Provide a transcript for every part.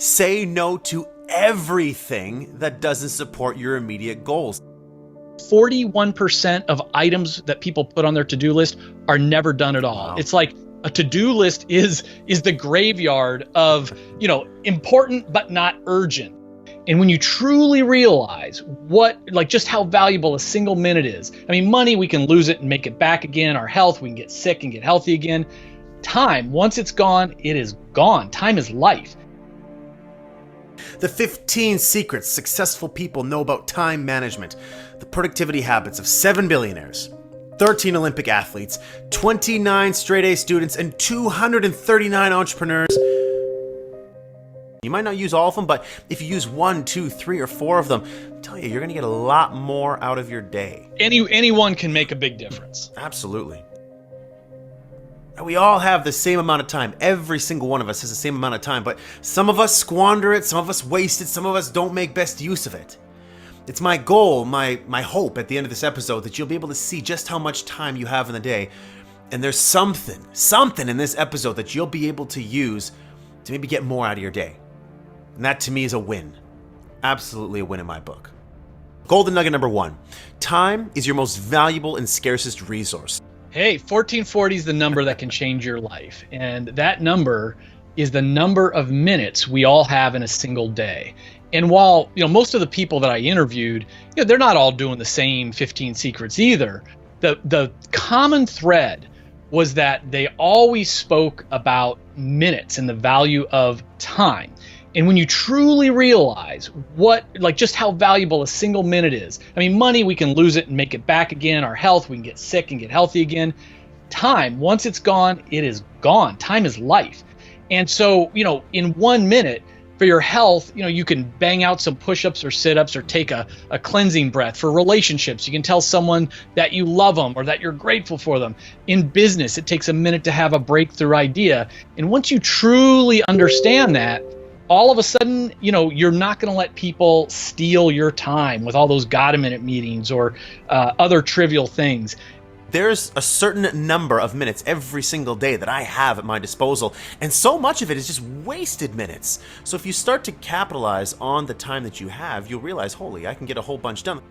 Say no to everything that doesn't support your immediate goals. 41% of items that people put on their to-do list are never done at all. Wow. It's like a to-do list is the graveyard of, important but not urgent. And when you truly realize just how valuable a single minute is. I mean, money, we can lose it and make it back again. Our health, we can get sick and get healthy again. Time, once it's gone, it is gone. Time is life. The 15 secrets successful people know about time management. The productivity habits of 7 billionaires, 13 Olympic athletes, 29 straight-A students, and 239 entrepreneurs. You might not use all of them, but if you use 1, 2, 3, or 4 of them, I tell you, you're going to get a lot more out of your day. Anyone can make a big difference. Absolutely. We all have the same amount of time. Every single one of us has the same amount of time, but some of us squander it, some of us waste it, some of us don't make best use of it. It's my goal, my hope at the end of this episode that you'll be able to see just how much time you have in the day. And there's something in this episode that you'll be able to use to maybe get more out of your day. And that to me is a win. Absolutely a win in my book. Golden nugget number 1. Time is your most valuable and scarcest resource. Hey, 1440 is the number that can change your life. And that number is the number of minutes we all have in a single day. And while, most of the people that I interviewed, they're not all doing the same 15 secrets either. The common thread was that they always spoke about minutes and the value of time. And when you truly realize just how valuable a single minute is. I mean, money, we can lose it and make it back again. Our health, we can get sick and get healthy again. Time, once it's gone, it is gone. Time is life. And so, in 1 minute, for your health, you can bang out some push-ups or sit-ups or take a cleansing breath. For relationships, you can tell someone that you love them or that you're grateful for them. In business, it takes a minute to have a breakthrough idea. And once you truly understand that, all of a sudden, you're not going to let people steal your time with all those God-a-minute meetings or other trivial things. There's a certain number of minutes every single day that I have at my disposal, and so much of it is just wasted minutes. So if you start to capitalize on the time that you have, you'll realize, holy, I can get a whole bunch done.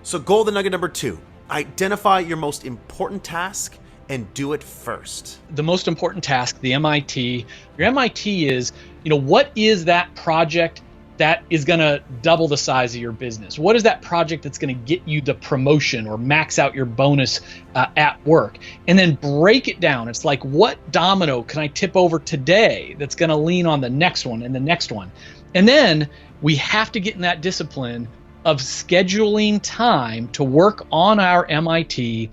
So golden nugget number 2, identify your most important task and do it first. The most important task, the MIT. Your MIT is, what is that project that is going to double the size of your business? What is that project that's going to get you the promotion or max out your bonus at work? And then break it down. It's like, what domino can I tip over today that's going to lean on the next one and the next one? And then we have to get in that discipline of scheduling time to work on our MIT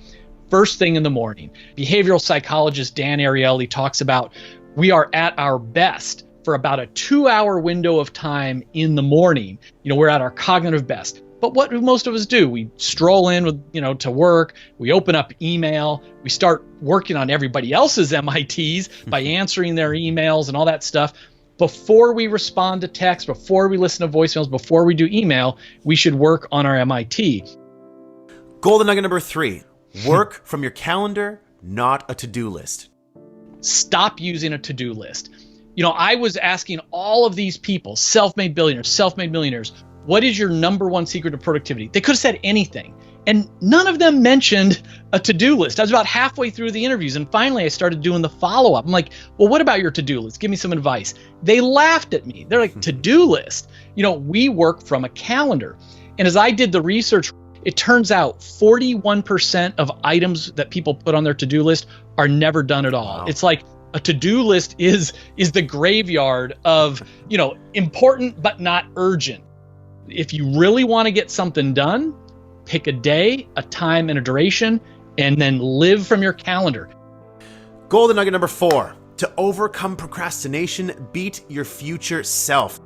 first thing in the morning. Behavioral psychologist Dan Ariely talks about we are at our best for about a 2-hour window of time in the morning. We're at our cognitive best. But what do most of us do? We stroll in with, to work, we open up email, we start working on everybody else's MITs by answering their emails and all that stuff. Before we respond to text, before we listen to voicemails, before we do email, we should work on our MIT. Golden nugget number 3, work from your calendar, not a to-do list. Stop using a to-do list. I was asking all of these people, self-made billionaires, self-made millionaires, what is your number 1 secret to productivity? They could have said anything. And none of them mentioned a to-do list. I was about halfway through the interviews, and finally I started doing the follow-up. I'm like, well, what about your to-do list? Give me some advice. They laughed at me. They're like, to-do list? We work from a calendar. And as I did the research, it turns out 41% of items that people put on their to-do list are never done at all. Wow. It's like a to-do list is the graveyard of, important but not urgent. If you really want to get something done, pick a day, a time, and a duration, and then live from your calendar. Golden nugget number 4, to overcome procrastination, beat your future self.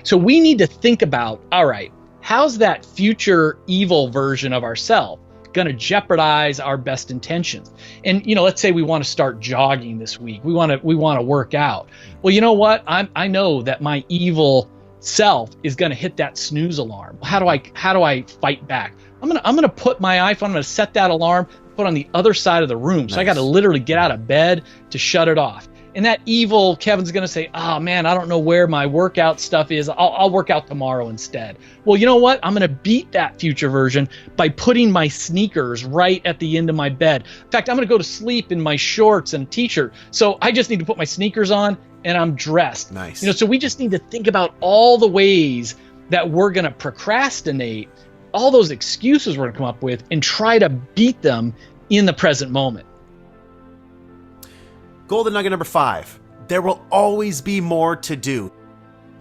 So we need to think about, all right, how's that future evil version of ourselves going to jeopardize our best intentions? And let's say we want to start jogging this week. We want to work out. Well, you know what? I know that my evil self is going to hit that snooze alarm. How do I fight back? I'm gonna put my iPhone. I'm gonna set that alarm, put on the other side of the room. So I got to literally get out of bed to shut it off. And that evil Kevin's going to say, oh man, I don't know where my workout stuff is. I'll work out tomorrow instead. Well, you know what? I'm going to beat that future version by putting my sneakers right at the end of my bed. In fact, I'm going to go to sleep in my shorts and t-shirt. So I just need to put my sneakers on and I'm dressed. Nice. So we just need to think about all the ways that we're going to procrastinate, all those excuses we're going to come up with, and try to beat them in the present moment. Golden nugget number 5. There will always be more to do.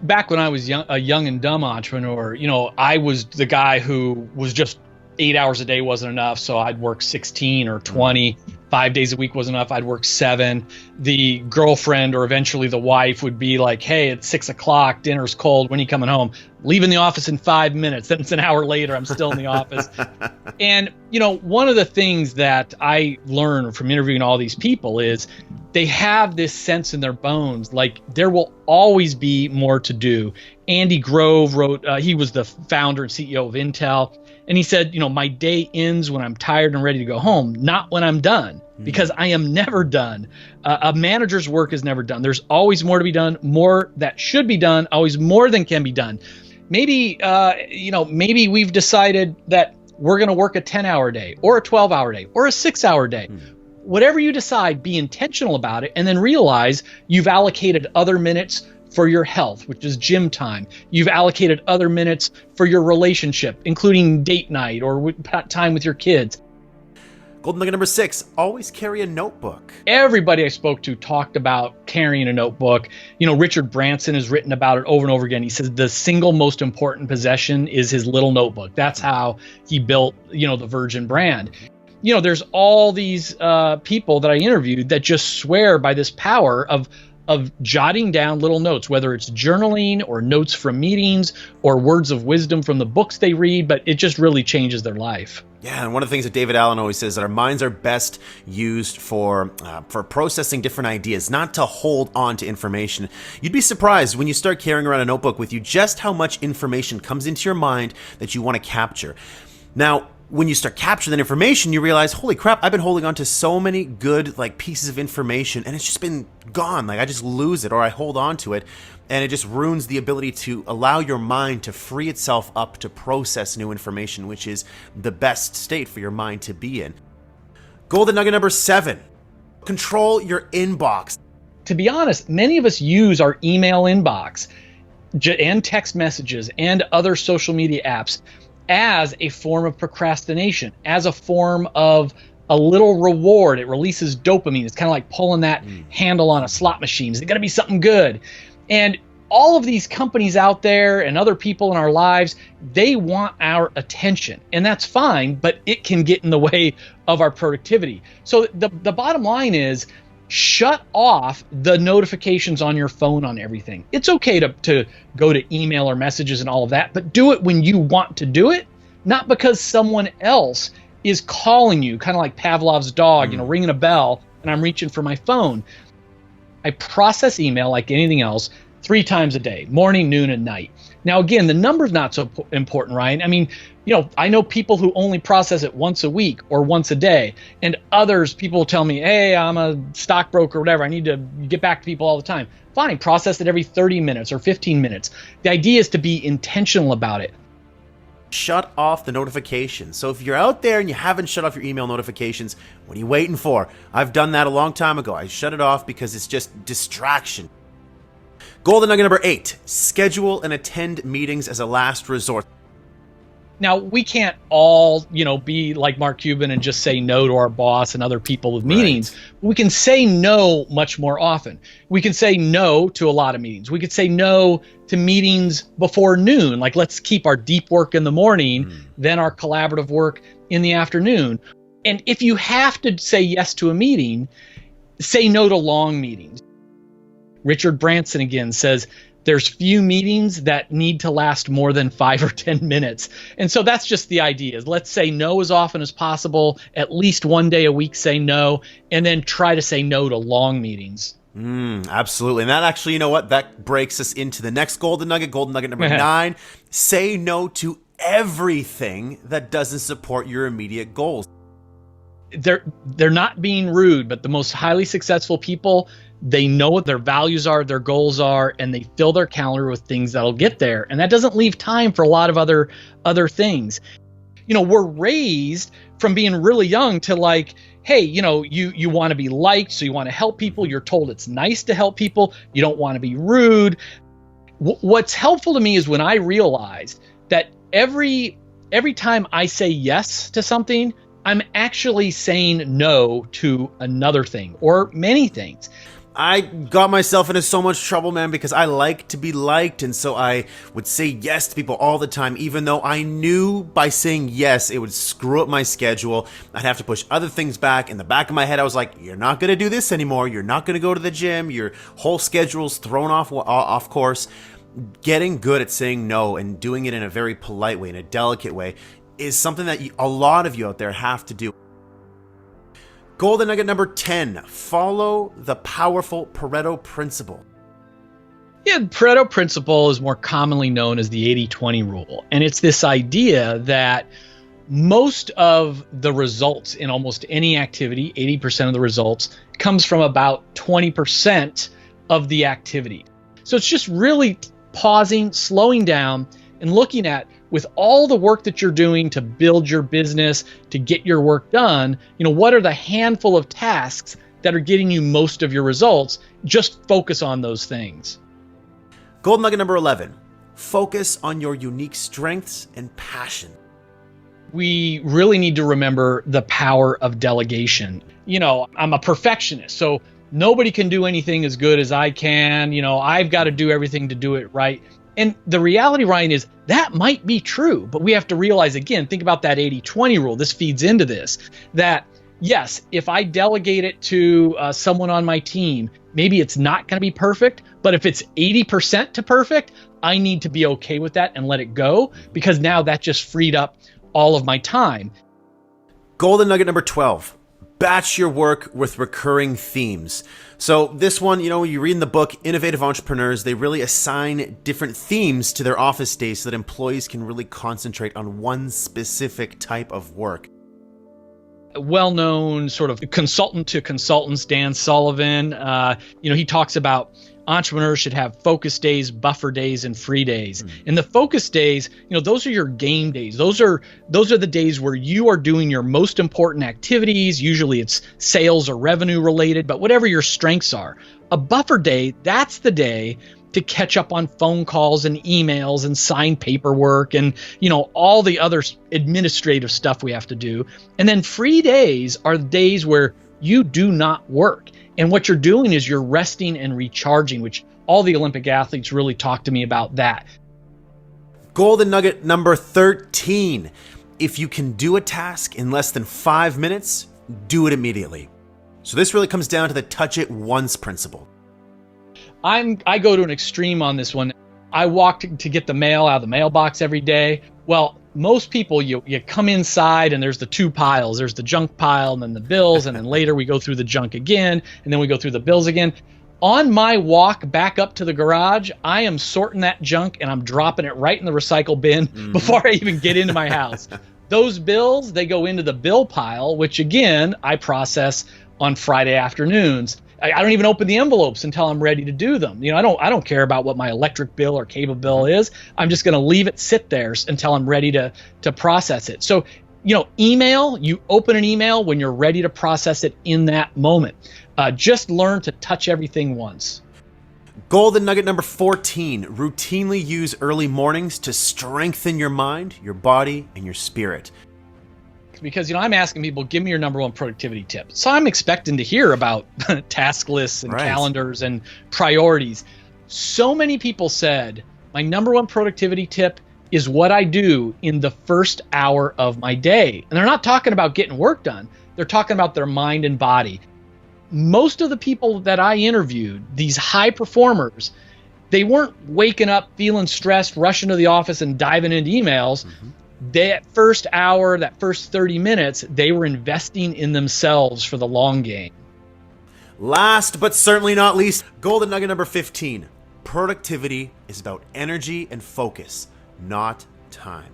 Back when I was a young and dumb entrepreneur, I was the guy who was just 8 hours a day wasn't enough. So I'd work 16 or 20. 5 days a week wasn't enough. I'd work 7. The girlfriend or eventually the wife would be like, hey, it's 6 o'clock. Dinner's cold. When are you coming home? Leaving the office in 5 minutes. Then it's an hour later. I'm still in the office. And, one of the things that I learned from interviewing all these people is they have this sense in their bones, like there will always be more to do. Andy Grove wrote, he was the founder and CEO of Intel. And he said, my day ends when I'm tired and ready to go home, not when I'm done, because I am never done. A manager's work is never done. There's always more to be done, more that should be done, always more than can be done. Maybe, maybe we've decided that we're going to work a 10-hour day or a 12-hour day or a 6-hour day. Whatever you decide, be intentional about it, and then realize you've allocated other minutes for your health, which is gym time. You've allocated other minutes for your relationship, including date night or time with your kids. Golden nugget number 6, always carry a notebook. Everybody I spoke to talked about carrying a notebook. Richard Branson has written about it over and over again. He says the single most important possession is his little notebook. That's how he built, the Virgin brand. There's all these people that I interviewed that just swear by this power of jotting down little notes, whether it's journaling or notes from meetings or words of wisdom from the books they read, but it just really changes their life. Yeah, and one of the things that David Allen always says that our minds are best used for processing different ideas, not to hold on to information. You'd be surprised when you start carrying around a notebook with you just how much information comes into your mind that you want to capture. Now, when you start capturing that information, you realize, holy crap, I've been holding on to so many good pieces of information and it's just been gone. I just lose it or I hold on to it and it just ruins the ability to allow your mind to free itself up to process new information, which is the best state for your mind to be in. Golden nugget number 7, control your inbox. To be honest, many of us use our email inbox and text messages and other social media apps as a form of procrastination, as a form of a little reward. It releases dopamine. It's kind of like pulling that handle on a slot machine. Is it going to be something good? And all of these companies out there and other people in our lives, they want our attention. And that's fine, but it can get in the way of our productivity. So the bottom line is, shut off the notifications on your phone on everything. It's okay to go to email or messages and all of that, but do it when you want to do it, not because someone else is calling you, kind of like Pavlov's dog, ringing a bell, and I'm reaching for my phone. I process email like anything else 3 times a day, morning, noon, and night. Now, again, the number's not so important, Ryan. I mean, I know people who only process it once a week or once a day, and others, people will tell me, hey, I'm a stockbroker or whatever. I need to get back to people all the time. Fine, process it every 30 minutes or 15 minutes. The idea is to be intentional about it. Shut off the notifications. So if you're out there and you haven't shut off your email notifications, what are you waiting for? I've done that a long time ago. I shut it off because it's just distraction. Golden nugget number 8, schedule and attend meetings as a last resort. Now, we can't all, be like Mark Cuban and just say no to our boss and other people with meetings. Right. We can say no much more often. We can say no to a lot of meetings. We could say no to meetings before noon. Like, let's keep our deep work in the morning, then our collaborative work in the afternoon. And if you have to say yes to a meeting, say no to long meetings. Richard Branson again says, there's few meetings that need to last more than 5 or 10 minutes. And so that's just the idea. Let's say no as often as possible, at least one day a week say no, and then try to say no to long meetings. Absolutely. And that actually, that breaks us into the next golden nugget number 9. Say no to everything that doesn't support your immediate goals. they're not being rude, but the most highly successful people, they know what their values are, their goals are, and they fill their calendar with things that'll get there. And that doesn't leave time for a lot of other things. We're raised from being really young to like, hey, you want to be liked, so you want to help people. You're told it's nice to help people. You don't want to be rude. What's helpful to me is when I realized that every time I say yes to something, I'm actually saying no to another thing or many things. I got myself into so much trouble, man, because I like to be liked, and so I would say yes to people all the time, even though I knew by saying yes, it would screw up my schedule. I'd have to push other things back. In the back of my head, I was like, you're not going to do this anymore. You're not going to go to the gym. Your whole schedule's thrown off course. Getting good at saying no and doing it in a very polite way, in a delicate way, is something that a lot of you out there have to do. Golden nugget number 10, follow the powerful Pareto Principle. Yeah, Pareto Principle is more commonly known as the 80-20 rule. And it's this idea that most of the results in almost any activity, 80% of the results, comes from about 20% of the activity. So it's just really pausing, slowing down, and looking at, with all the work that you're doing to build your business, to get your work done, what are the handful of tasks that are getting you most of your results? Just focus on those things. Golden nugget number 11, focus on your unique strengths and passion. We really need to remember the power of delegation. I'm a perfectionist, so nobody can do anything as good as I can. I've got to do everything to do it right. And the reality, Ryan, is that might be true, but we have to realize, again, think about that 80-20 rule. This feeds into this, that yes, if I delegate it to someone on my team, maybe it's not going to be perfect, but if it's 80% to perfect, I need to be okay with that and let it go, because now that just freed up all of my time. Golden nugget number 12, batch your work with recurring themes. So this one, you read in the book, innovative entrepreneurs, they really assign different themes to their office days so that employees can really concentrate on one specific type of work. Well-known sort of consultant to consultants, Dan Sullivan, he talks about entrepreneurs should have focus days, buffer days, and free days. And the focus days, those are your game days. Those are the days where you are doing your most important activities. Usually it's sales or revenue related, but whatever your strengths are. A buffer day, that's the day to catch up on phone calls and emails and sign paperwork and, all the other administrative stuff we have to do. And then free days are the days where you do not work. And what you're doing is you're resting and recharging, which all the Olympic athletes really talk to me about that. Golden nugget number 13. If you can do a task in less than 5 minutes, do it immediately. So this really comes down to the touch it once principle. I go to an extreme on this one. I walk to get the mail out of the mailbox every day. Well, most people, you come inside and there's the two piles. There's the junk pile and then the bills, and then later we go through the junk again, and then we go through the bills again. On my walk back up to the garage, I am sorting that junk and I'm dropping it right in the recycle bin before I even get into my house. Those bills, they go into the bill pile, which again, I process on Friday afternoons. I don't even open the envelopes until I'm ready to do them. I don't care about what my electric bill or cable bill is. I'm just going to leave it sit there until I'm ready to process it. So, email, you open an email when you're ready to process it in that moment. Just learn to touch everything once. Golden nugget number 14, routinely use early mornings to strengthen your mind, your body, and your spirit. Because, I'm asking people, give me your number one productivity tip. So I'm expecting to hear about task lists and calendars and priorities. So many people said, my number one productivity tip is what I do in the first hour of my day. And they're not talking about getting work done. They're talking about their mind and body. Most of the people that I interviewed, these high performers, they weren't waking up feeling stressed, rushing to the office and diving into emails. That first hour, that first 30 minutes, they were investing in themselves for the long game. Last but certainly not least, golden nugget number 15. Productivity is about energy and focus, not time.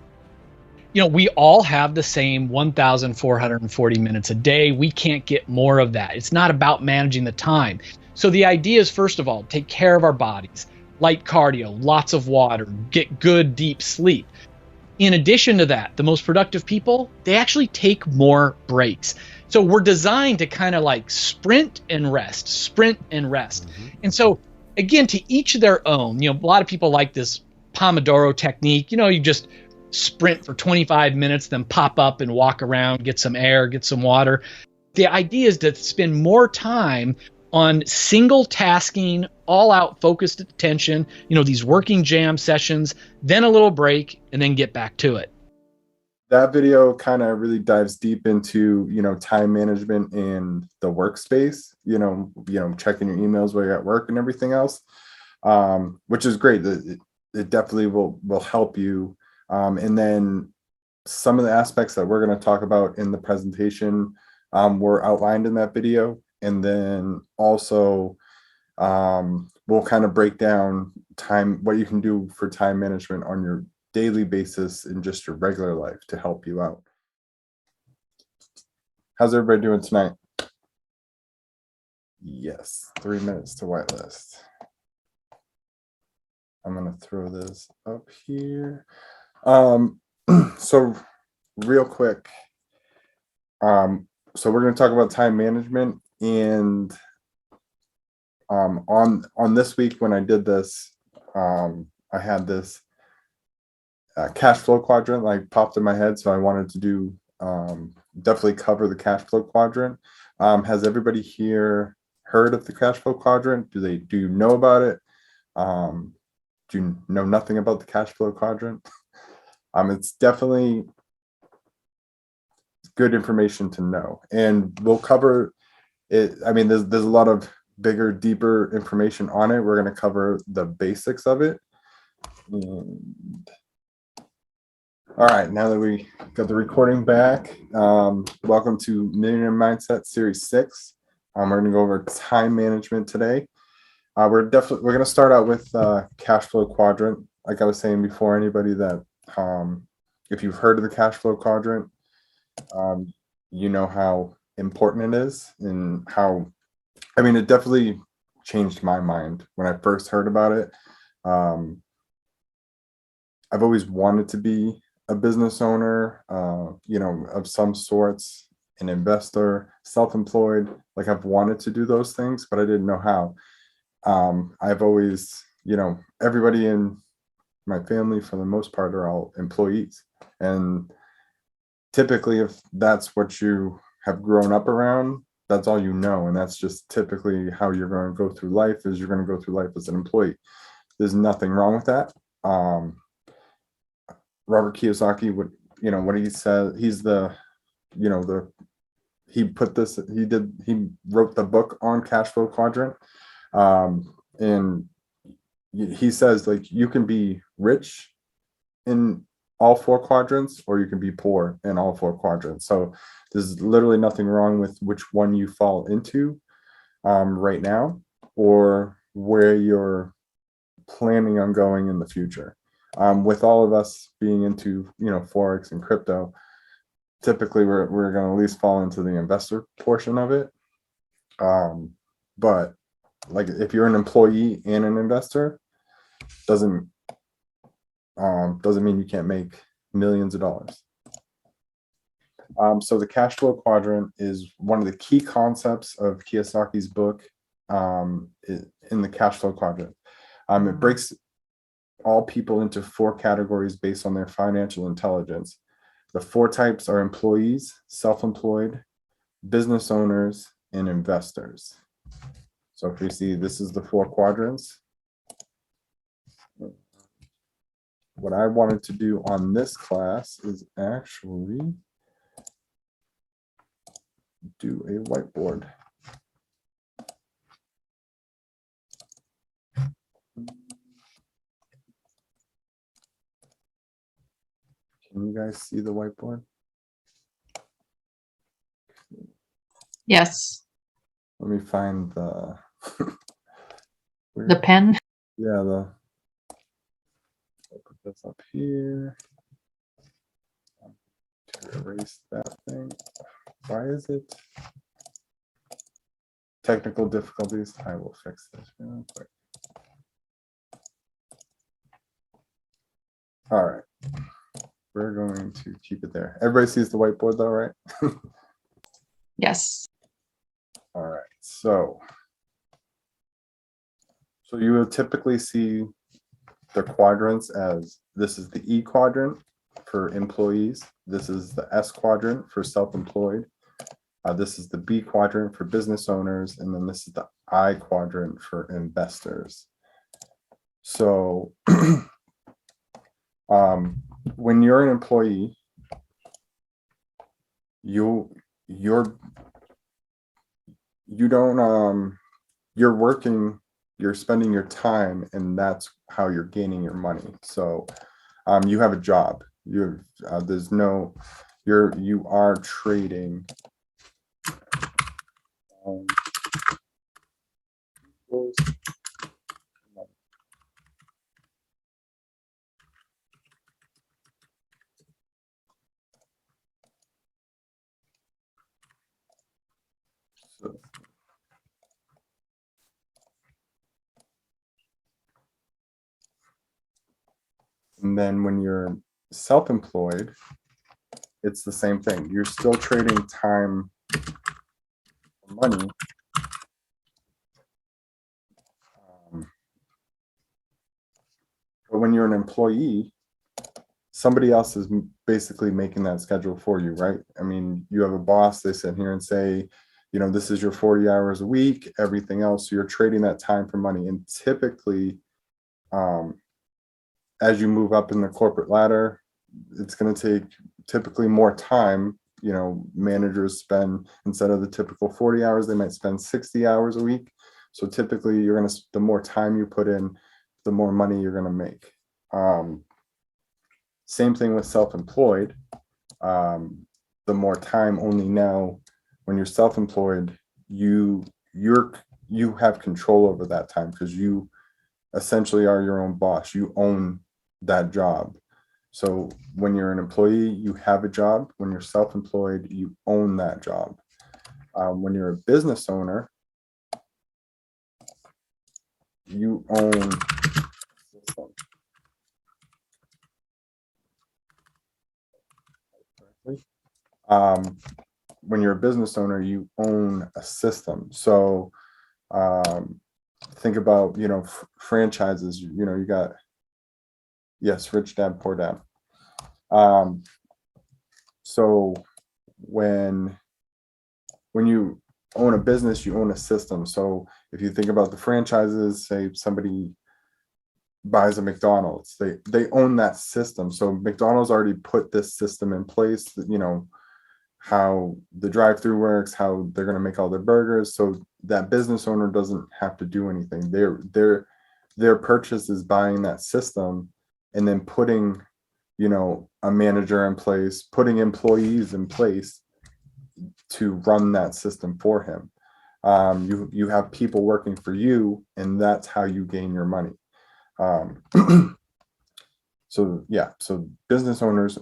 We all have the same 1,440 minutes a day. We can't get more of that. It's not about managing the time. So the idea is, first of all, take care of our bodies, light cardio, lots of water, get good deep sleep. In addition to that, the most productive people, they actually take more breaks. So we're designed to kind of like sprint and rest, sprint and rest. And so again, to each their own. A lot of people like this Pomodoro technique. You just sprint for 25 minutes, then pop up and walk around, get some air, get some water. The idea is to spend more time on single tasking, all out focused attention, these working jam sessions, then a little break, and then get back to it. That video kind of really dives deep into, time management and the workspace, checking your emails while you're at work and everything else, which is great. It definitely will help you. And then some of the aspects that we're going to talk about in the presentation were outlined in that video. And then also we'll kind of break down what you can do for time management on your daily basis in just your regular life to help you out. How's everybody doing tonight? Yes, 3 minutes to whitelist. I'm going to throw this up here. So real quick, so we're going to talk about time management, and on this week when I did this, I had this cash flow quadrant like popped in my head, so I wanted to do definitely cover the cash flow quadrant. Has everybody here heard of the cash flow quadrant? Do you know about it? Do you know nothing about the cash flow quadrant? It's definitely good information to know, and we'll cover it. I mean, there's a lot of bigger, deeper information on it. We're going to cover the basics of it. And all right, now that we got the recording back, welcome to Millionaire Mindset Series 6. We're going to go over time management today. We're going to start out with cash flow quadrant. Like I was saying before, anybody that if you've heard of the cash flow quadrant, you know how important it is, and how, it definitely changed my mind when I first heard about it. I've always wanted to be a business owner, of some sorts, an investor, self-employed. Like, I've wanted to do those things, but I didn't know how. I've always, everybody in my family, for the most part, are all employees. And typically, if that's what you have grown up around, that's all you know. And that's just typically how you're going to go through life, is you're going to go through life as an employee. There's nothing wrong with that. Robert Kiyosaki, what he said, he's he wrote the book on cash flow quadrant. And he says, like, you can be rich in all four quadrants, or you can be poor in all four quadrants. So there's literally nothing wrong with which one you fall into right now, or where you're planning on going in the future. With all of us being into, Forex and crypto, typically we're going to at least fall into the investor portion of it. But like, if you're an employee and an investor, doesn't mean you can't make millions of dollars. So the cash flow quadrant is one of the key concepts of Kiyosaki's book, in the cash flow quadrant. It breaks all people into four categories based on their financial intelligence. The four types are employees, self-employed, business owners, and investors. So if we see, this is the four quadrants. What I wanted to do on this class is actually do a whiteboard. Can you guys see the whiteboard? Yes. Let me find the The pen. Yeah, I'll put this up here. to erase that thing. Why is it? Technical difficulties. I will fix this real quick. All right. We're going to keep it there. Everybody sees the whiteboard though, right? Yes. All right. So you will typically see the quadrants as this is the E quadrant for employees. This is the S quadrant for self-employed. This is the B quadrant for business owners. And then this is the I quadrant for investors. So when you're an employee, you're working, you're spending your time, and that's how you're gaining your money. So you have a job. You are trading. And then when you're self-employed, it's the same thing. You're still trading time for money. But when you're an employee, somebody else is basically making that schedule for you, right? I mean, you have a boss, they sit here and say, you know, this is your 40 hours a week, everything else. So you're trading that time for money. And typically, as you move up in the corporate ladder, it's going to take typically more time. You know, managers spend, instead of the typical 40 hours, they might spend 60 hours a week. So typically the more time you put in, the more money you're going to make. Same thing with self-employed. The more time, only now when you're self-employed, you have control over that time because you essentially are your own boss. You own that job. So when you're an employee, you have a job. When you're self-employed, you own that job. When you're a business owner, you own. When you're a business owner, you own a system. So think about, you know, franchises. You know, you got, yes, rich dad, poor dad. So when you own a business, you own a system. So if you think about the franchises, say somebody buys a McDonald's, they own that system. So McDonald's already put this system in place that, you know, how the drive-through works, how they're going to make all their burgers. So that business owner doesn't have to do anything. Their purchase is buying that system and then putting, you know, a manager in place, putting employees in place to run that system for him. You have people working for you, and that's how you gain your money. So yeah, so business owners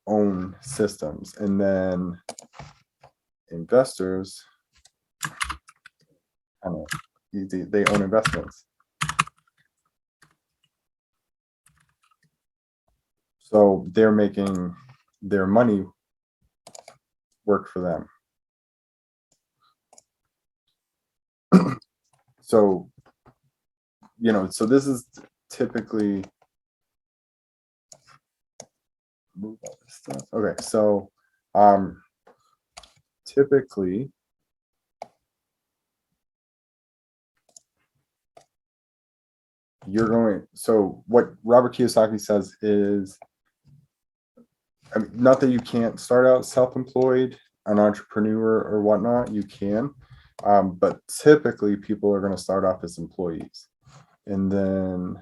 own systems, and then investors kind of easy, they own investments. So they're making their money work for them. So, you know, so this is typically, move all this stuff. Okay, so typically you're going, so what Robert Kiyosaki says is, I mean, not that you can't start out self-employed, an entrepreneur or whatnot, you can, but typically people are going to start off as employees, and then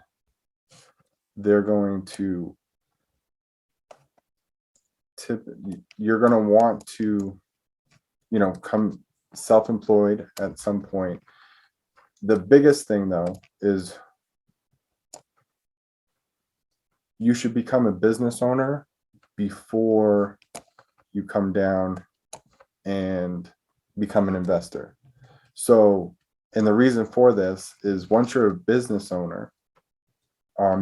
they're going to you're going to want to, you know, come self-employed at some point. The biggest thing though is you should become a business owner before you come down and become an investor. So, and the reason for this is once you're a business owner,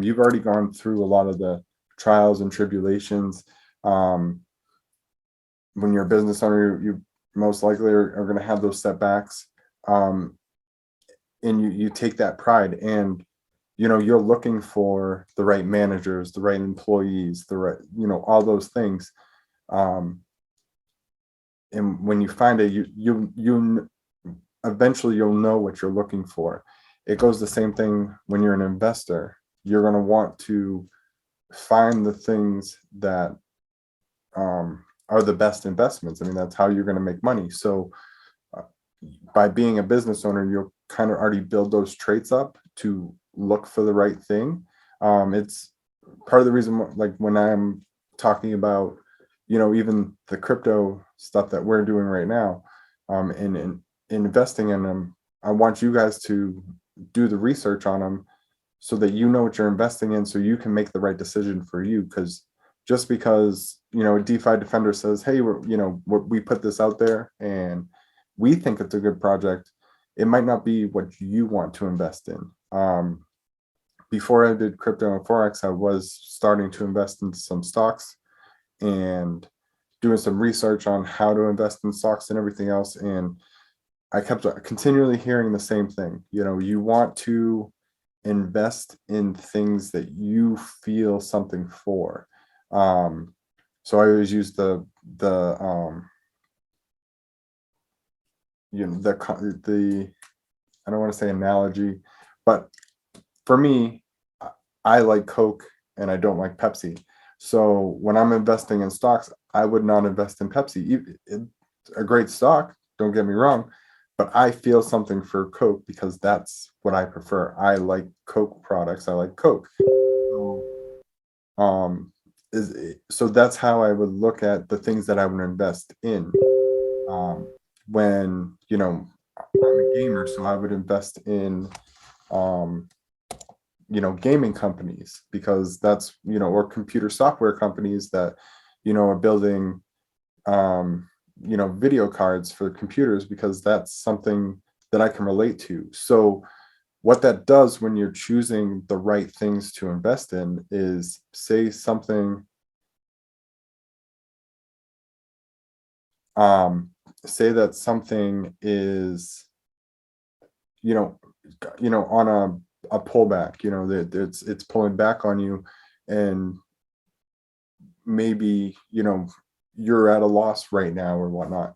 you've already gone through a lot of the trials and tribulations. When you're a business owner, you most likely are going to have those setbacks. And you take that pride, and you're looking for the right managers, the right employees, the right, all those things. And when you find it, you eventually you'll know what you're looking for. It goes the same thing when you're an investor. You're going to want to find the things that are the best investments. I mean, that's how you're going to make money. So by being a business owner, you'll kind of already build those traits up to look for the right thing. It's part of the reason, like when I'm talking about, even the crypto stuff that we're doing right now, and investing in them, I want you guys to do the research on them so that you know what you're investing in, so you can make the right decision for you. Because just because a DeFi Defender says, hey, we put this out there and we think it's a good project, it might not be what you want to invest in. Before I did crypto and forex, I was starting to invest in some stocks and doing some research on how to invest in stocks and everything else. And I kept continually hearing the same thing. You want to invest in things that you feel something for. So I always use the I don't want to say analogy, but for me, I like Coke and I don't like Pepsi. So when I'm investing in stocks, I would not invest in Pepsi. It's a great stock, don't get me wrong, but I feel something for Coke because that's what I prefer. I like Coke products. I like Coke. So that's how I would look at the things that I would invest in. When I'm a gamer, so I would invest in gaming companies, because that's or computer software companies that are building video cards for computers, because that's something that I can relate to. So what that does when you're choosing the right things to invest in is, say something, say that something is on a pullback, that it's pulling back on you, and maybe you're at a loss right now or whatnot.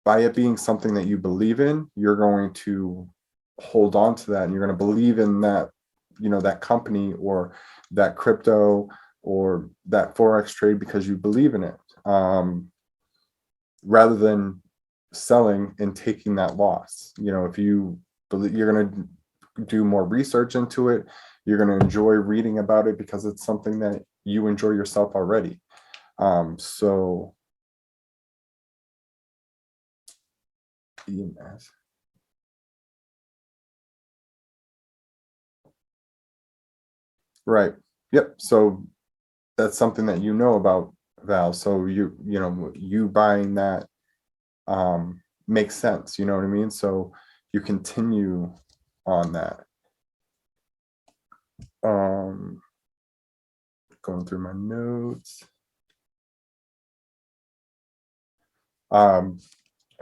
By it being something that you believe in, you're going to hold on to that, and you're going to believe in that that company or that crypto or that forex trade because you believe in it, rather than selling and taking that loss. If you believe, you're going to do more research into it, you're going to enjoy reading about it because it's something that you enjoy yourself already. So EMS. Right. Yep. So that's something that about, Val. So you buying that makes sense. You know what I mean? So you continue on that. Going through my notes.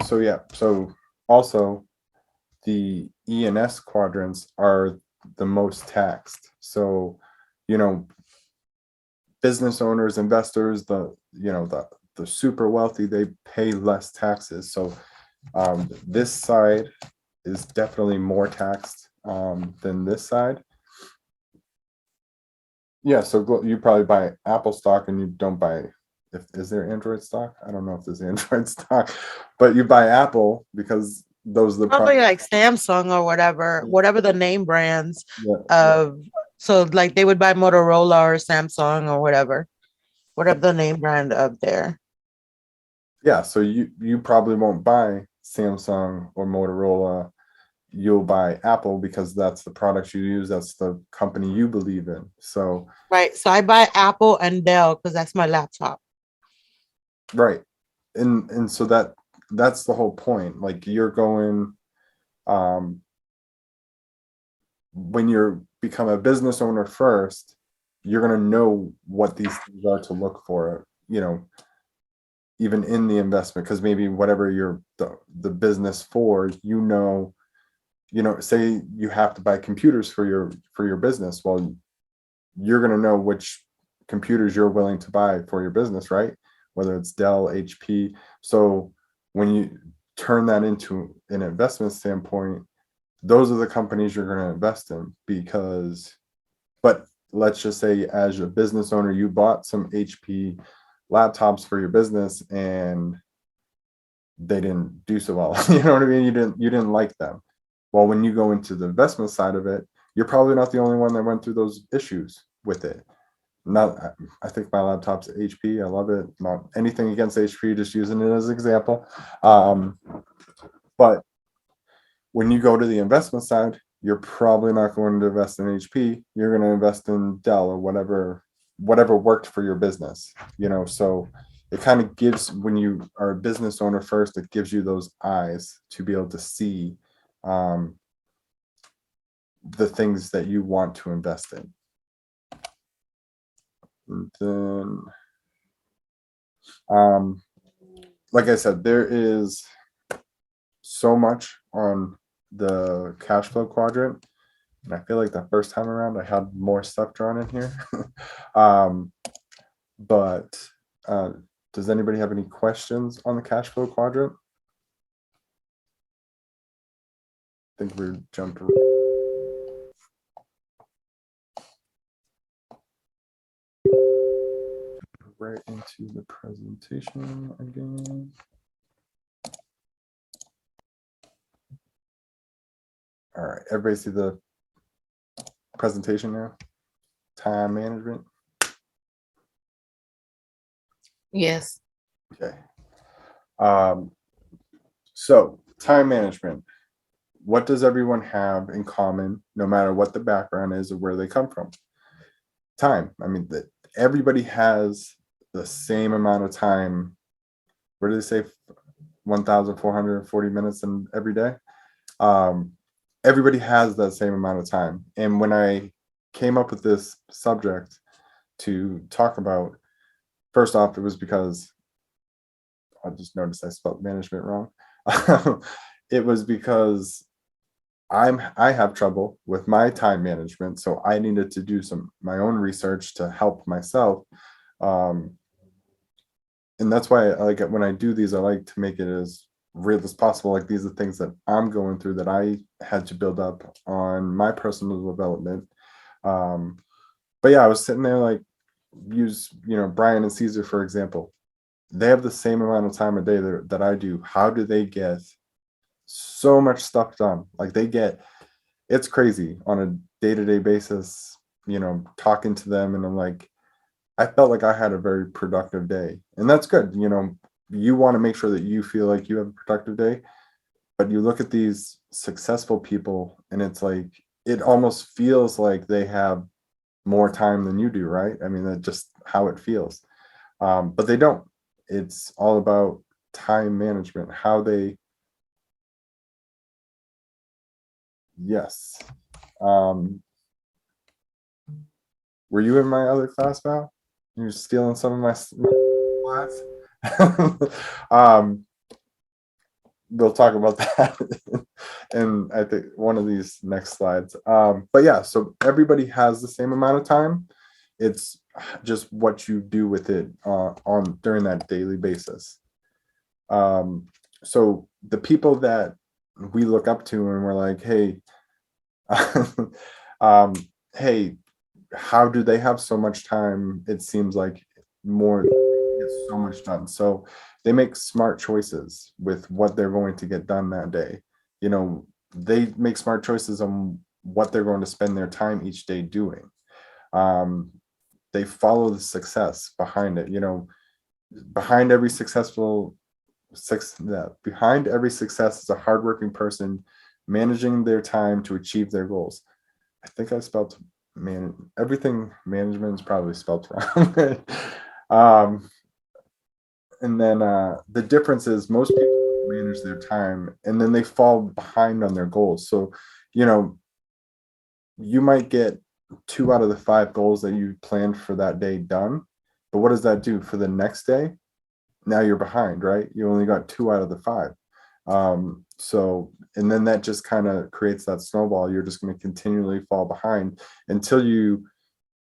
So yeah. So also the ENS quadrants are the most taxed. So business owners, investors, the super wealthy, they pay less taxes. So this side is definitely more taxed than this side. Yeah, so you probably buy Apple stock and you don't buy, is there Android stock? I don't know if there's Android stock, but you buy Apple because those are the Probably like Samsung or whatever the name brands of. So like they would buy Motorola or Samsung or whatever the name brand of there. Yeah, so you probably won't buy Samsung or Motorola. You'll buy Apple because that's the products you use. That's the company you believe in. So right. So I buy Apple and Dell because that's my laptop. Right. And so that's the whole point. Like you're going, um when you're become a business owner first, you're going to know what these things are to look for, even in the investment, because maybe whatever you're the business for, say you have to buy computers for your business. Well, you're going to know which computers you're willing to buy for your business, right? Whether it's Dell, HP. So when you turn that into an investment standpoint, those are the companies you're going to invest in. But let's just say as a business owner, you bought some HP laptops for your business and they didn't do so well. You know what I mean? You didn't like them. Well, when you go into the investment side of it, you're probably not the only one that went through those issues with it. Not, I think my laptop's HP. I love it. Not anything against HP, just using it as an example. But when you go to the investment side, you're probably not going to invest in HP. You're going to invest in Dell or whatever worked for your business. So it kind of gives, when you are a business owner first, it gives you those eyes to be able to see the things that you want to invest in. And then, like I said, there is so much on the cash flow quadrant. And I feel like the first time around I had more stuff drawn in here. But does anybody have any questions on the cash flow quadrant? I think we're jumping right into the presentation again. All right, everybody see the presentation now? Time management. Yes. Okay. So time management. What does everyone have in common, no matter what the background is or where they come from? Time. I mean, everybody has the same amount of time. What do they say? 1,440 minutes in every day. Everybody has that same amount of time. And when I came up with this subject to talk about, first off, it was because I just noticed I spelled management wrong. It was because I have trouble with my time management, so I needed to do my own research to help myself. And that's why I like it when I do these. I like to make it as real as possible. Like these are things that I'm going through that I had to build up on my personal development. But yeah, I was sitting there like, use Brian and Caesar for example. They have the same amount of time a day that I do. How do they get so much stuff done? Like it's crazy on a day-to-day basis, talking to them, and I'm like, I felt like I had a very productive day. And that's good. You want to make sure that you feel like you have a productive day, but you look at these successful people and it's like, it almost feels like they have more time than you do, right? I mean, that's just how it feels. But they don't. It's all about time management, yes. Were you in my other class, Val? You're stealing some of my class. We'll talk about that and I think one of these next slides. But yeah, so everybody has the same amount of time. It's just what you do with it on during that daily basis. So the people that we look up to and we're like, hey, hey, how do they have so much time? It seems like more gets so much done. So they make smart choices with what they're going to get done that day. They make smart choices on what they're going to spend their time each day doing. They follow the success behind it. Behind every behind every success is a hardworking person managing their time to achieve their goals. I think I spelled everything management is probably spelled wrong. And then the difference is most people manage their time and then they fall behind on their goals. So, you know, you might get 2 out of the 5 goals that you planned for that day done. But what does that do for the next day? Now you're behind, right? You only got 2 out of the 5. So, and then that just kind of creates that snowball. You're just going to continually fall behind until you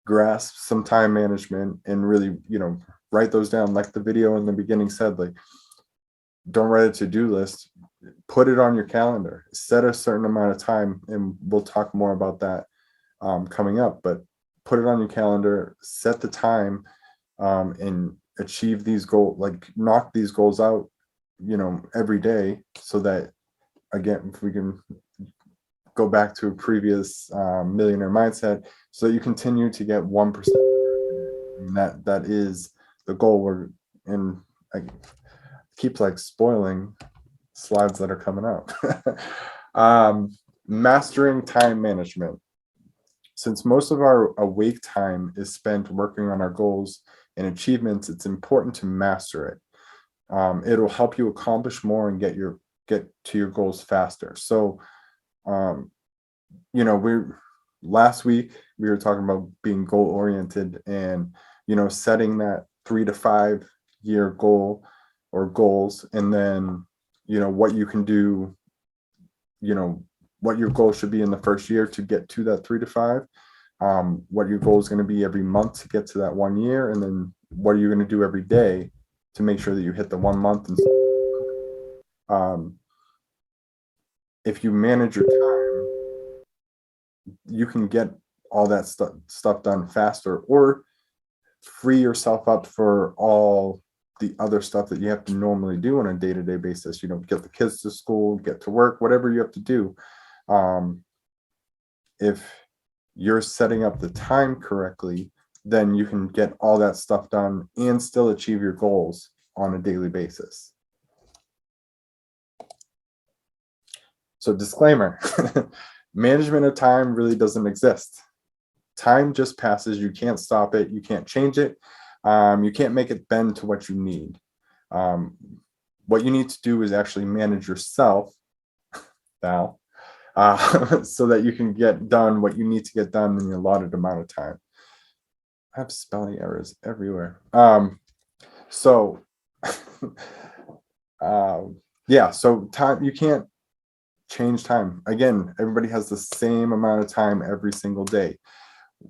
grasp some time management and really, you know, write those down. Like the video in the beginning said, like, don't write a to-do list, put it on your calendar, set a certain amount of time. And we'll talk more about that coming up, but put it on your calendar, set the time, and achieve these goals, like knock these goals out, you know, every day, so that, again, if we can go back to a previous millionaire mindset, so that you continue to get 1%. And that is the goal. And I keep like spoiling slides that are coming up. Mastering time management. Since most of our awake time is spent working on our goals and achievements, it's important to master it. It'll help you accomplish more and get to your goals faster. So, you know, last week we were talking about being goal oriented and, you know, setting that 3 to 5 year goal or goals, and then, you know, what you can do, you know, what your goal should be in the first year to get to that 3 to 5, what your goal is going to be every month to get to that 1 year, and then what are you going to do every day to make sure that you hit the 1 month. And if you manage your time, you can get all that stuff done faster, or free yourself up for all the other stuff that you have to normally do on a day-to-day basis. You know, get the kids to school, get to work, whatever you have to do. If you're setting up the time correctly, then you can get all that stuff done and still achieve your goals on a daily basis. So, disclaimer, management of time really doesn't exist. Time just passes. You can't stop it. You can't change it. You can't make it bend to what you need. What you need to do is actually manage yourself, Val, so that you can get done what you need to get done in the allotted amount of time. I have spelling errors everywhere. Yeah, so time, you can't change time. Again, everybody has the same amount of time every single day.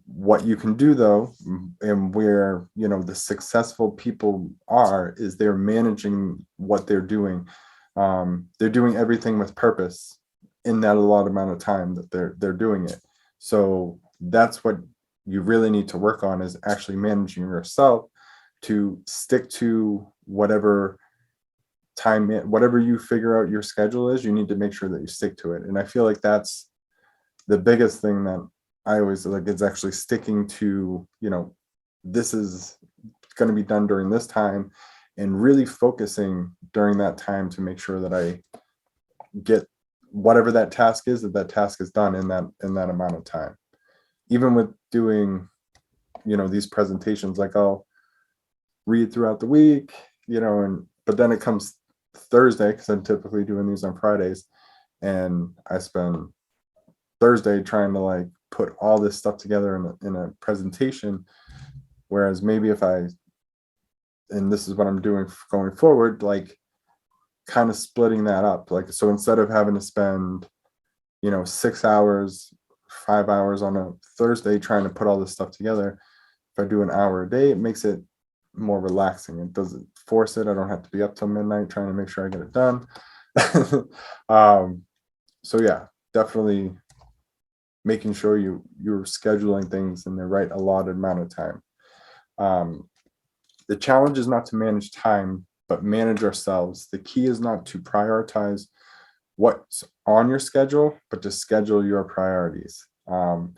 What you can do, though, and where, you know, the successful people are, is they're managing what they're doing. They're doing everything with purpose in that allotted amount of time that they're doing it. So that's what you really need to work on, is actually managing yourself to stick to whatever time, whatever you figure out your schedule is. You need to make sure that you stick to it. And I feel like that's the biggest thing that I always like, is actually sticking to, you know, this is going to be done during this time, and really focusing during that time to make sure that I get whatever that task is, that task is done in that amount of time. Even with doing, you know, these presentations, like I'll read throughout the week, you know, but then it comes Thursday, because I'm typically doing these on Fridays, and I spend Thursday trying to like put all this stuff together in a presentation. Whereas maybe if and this is what I'm doing going forward, like kind of splitting that up. Like, so instead of having to spend, you know, 6 hours, 5 hours on a Thursday trying to put all this stuff together, if I do an hour a day, it makes it more relaxing. It doesn't force it. I don't have to be up till midnight trying to make sure I get it done. So yeah, definitely making sure you're scheduling things in the right allotted amount of time. The challenge is not to manage time, but manage ourselves. The key is not to prioritize what's on your schedule, but to schedule your priorities. When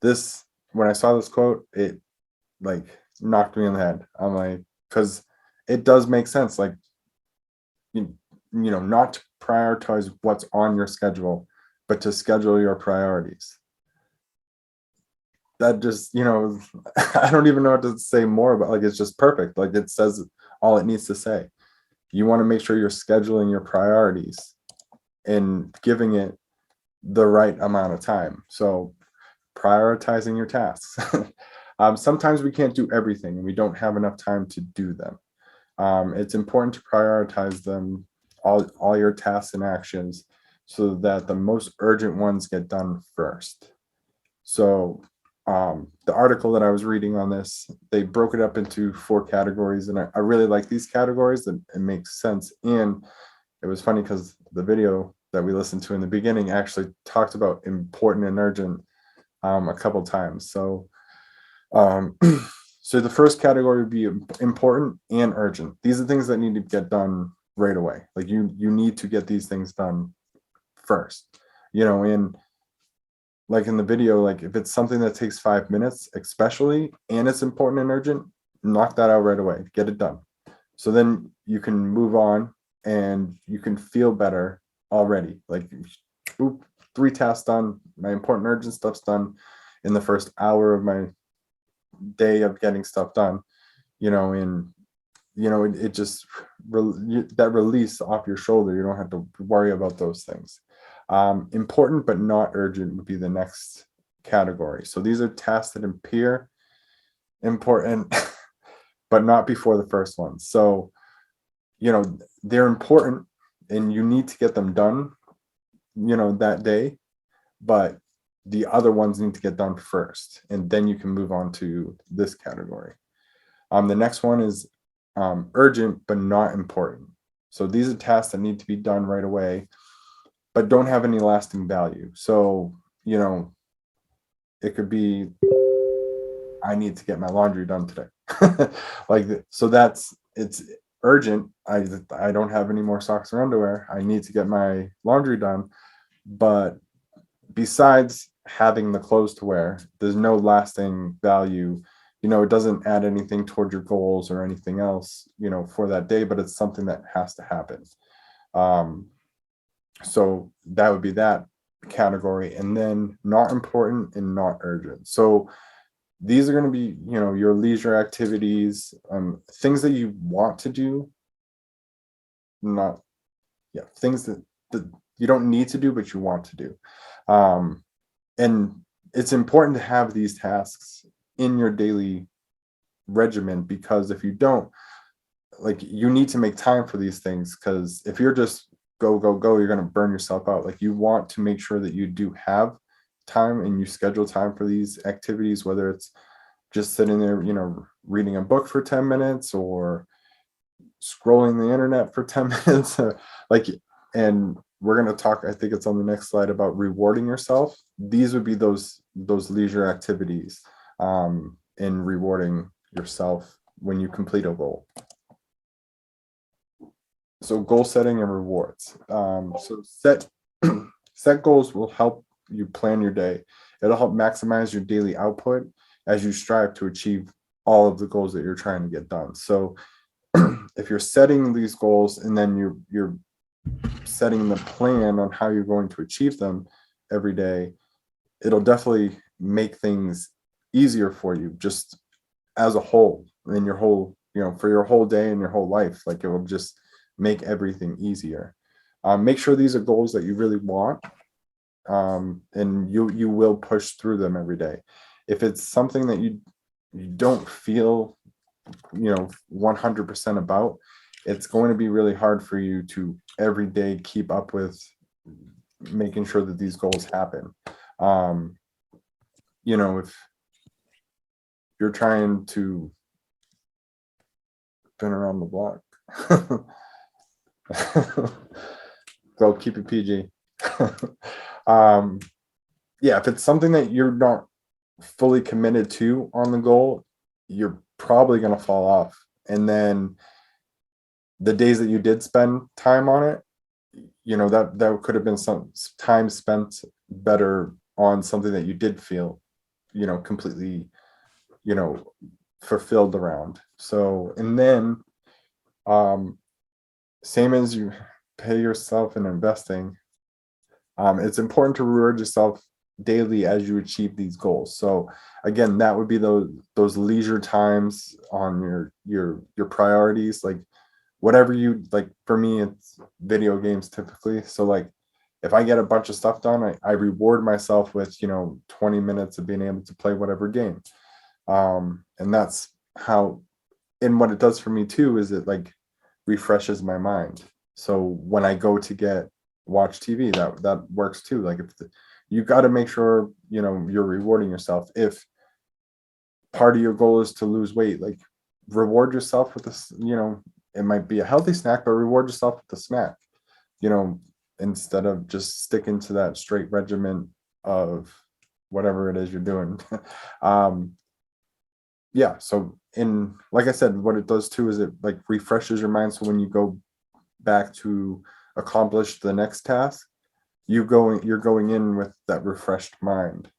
I saw this quote, it like knocked me in the head. I'm like, because it does make sense. Like, you know, not to prioritize what's on your schedule, but to schedule your priorities. That just, you know, I don't even know what to say more about. Like, it's just perfect. Like, it says all it needs to say. You want to make sure you're scheduling your priorities and giving it the right amount of time. So prioritizing your tasks. Sometimes we can't do everything and we don't have enough time to do them. It's important to prioritize them, all your tasks and actions, so that the most urgent ones get done first. So the article that I was reading on this, they broke it up into 4 categories, and I really like these categories, and it makes sense. And it was funny because the video that we listened to in the beginning actually talked about important and urgent a couple times. So so the first category would be important and urgent. These are things that need to get done right away. Like you need to get these things done first, and like in the video, like if it's something that takes 5 minutes, especially, and it's important and urgent, knock that out right away, get it done. So then you can move on and you can feel better already. Like, oop, 3 tasks done, my important urgent stuff's done in the first hour of my day of getting stuff done, and it just that release off your shoulder. You don't have to worry about those things. Important but not urgent would be the next category. So these are tasks that appear important but not before the first one. So they're important and you need to get them done that day, but the other ones need to get done first, and then you can move on to this category. The next one is urgent but not important. So these are tasks that need to be done right away but don't have any lasting value. So it could be, I need to get my laundry done today. So it's urgent. I don't have any more socks or underwear. I need to get my laundry done. But besides having the clothes to wear, there's no lasting value. It doesn't add anything toward your goals or anything else, for that day, but it's something that has to happen. So that would be that category. And then not important and not urgent. So these are going to be, your leisure activities, things that you want to do, things that you don't need to do, but you want to do. And it's important to have these tasks in your daily regimen, because if you don't, you need to make time for these things, because if you're just go, you're going to burn yourself out. You want to make sure that you do have time and you schedule time for these activities, whether it's just sitting there, reading a book for 10 minutes or scrolling the internet for 10 minutes. And we're going to talk, I think it's on the next slide, about rewarding yourself. These would be those leisure activities, and rewarding yourself when you complete a goal. So goal setting and rewards. So set goals will help you plan your day. It'll help maximize your daily output as you strive to achieve all of the goals that you're trying to get done. So if you're setting these goals and then you're setting the plan on how you're going to achieve them every day, it'll definitely make things easier for you, just as a whole, in your whole, for your whole day and your whole life. It will just make everything easier. Make sure these are goals that you really want, and you will push through them every day. If it's something that you don't feel 100% about, it's going to be really hard for you to every day keep up with making sure that these goals happen. If you're trying to spin around the block, go, keep it PG. If it's something that you're not fully committed to on the goal, you're probably going to fall off. And then the days that you did spend time on it, that could have been some time spent better on something that you did feel, completely, fulfilled around. So, and then, same as you pay yourself in investing, it's important to reward yourself daily as you achieve these goals. So again, that would be those leisure times on your priorities, like whatever you like. For me, it's video games typically. So like if I get a bunch of stuff done, I reward myself with 20 minutes of being able to play whatever game. And that's how, and what it does for me too is it like refreshes my mind. So when I go to watch TV, that works too. Like you got to make sure you're rewarding yourself. If part of your goal is to lose weight, like reward yourself with this. It might be a healthy snack, but reward yourself with the snack. Instead of just sticking to that straight regimen of whatever it is you're doing. Yeah, so like I said, what it does too is it like refreshes your mind, so when you go back to accomplish the next task, you're going in with that refreshed mind.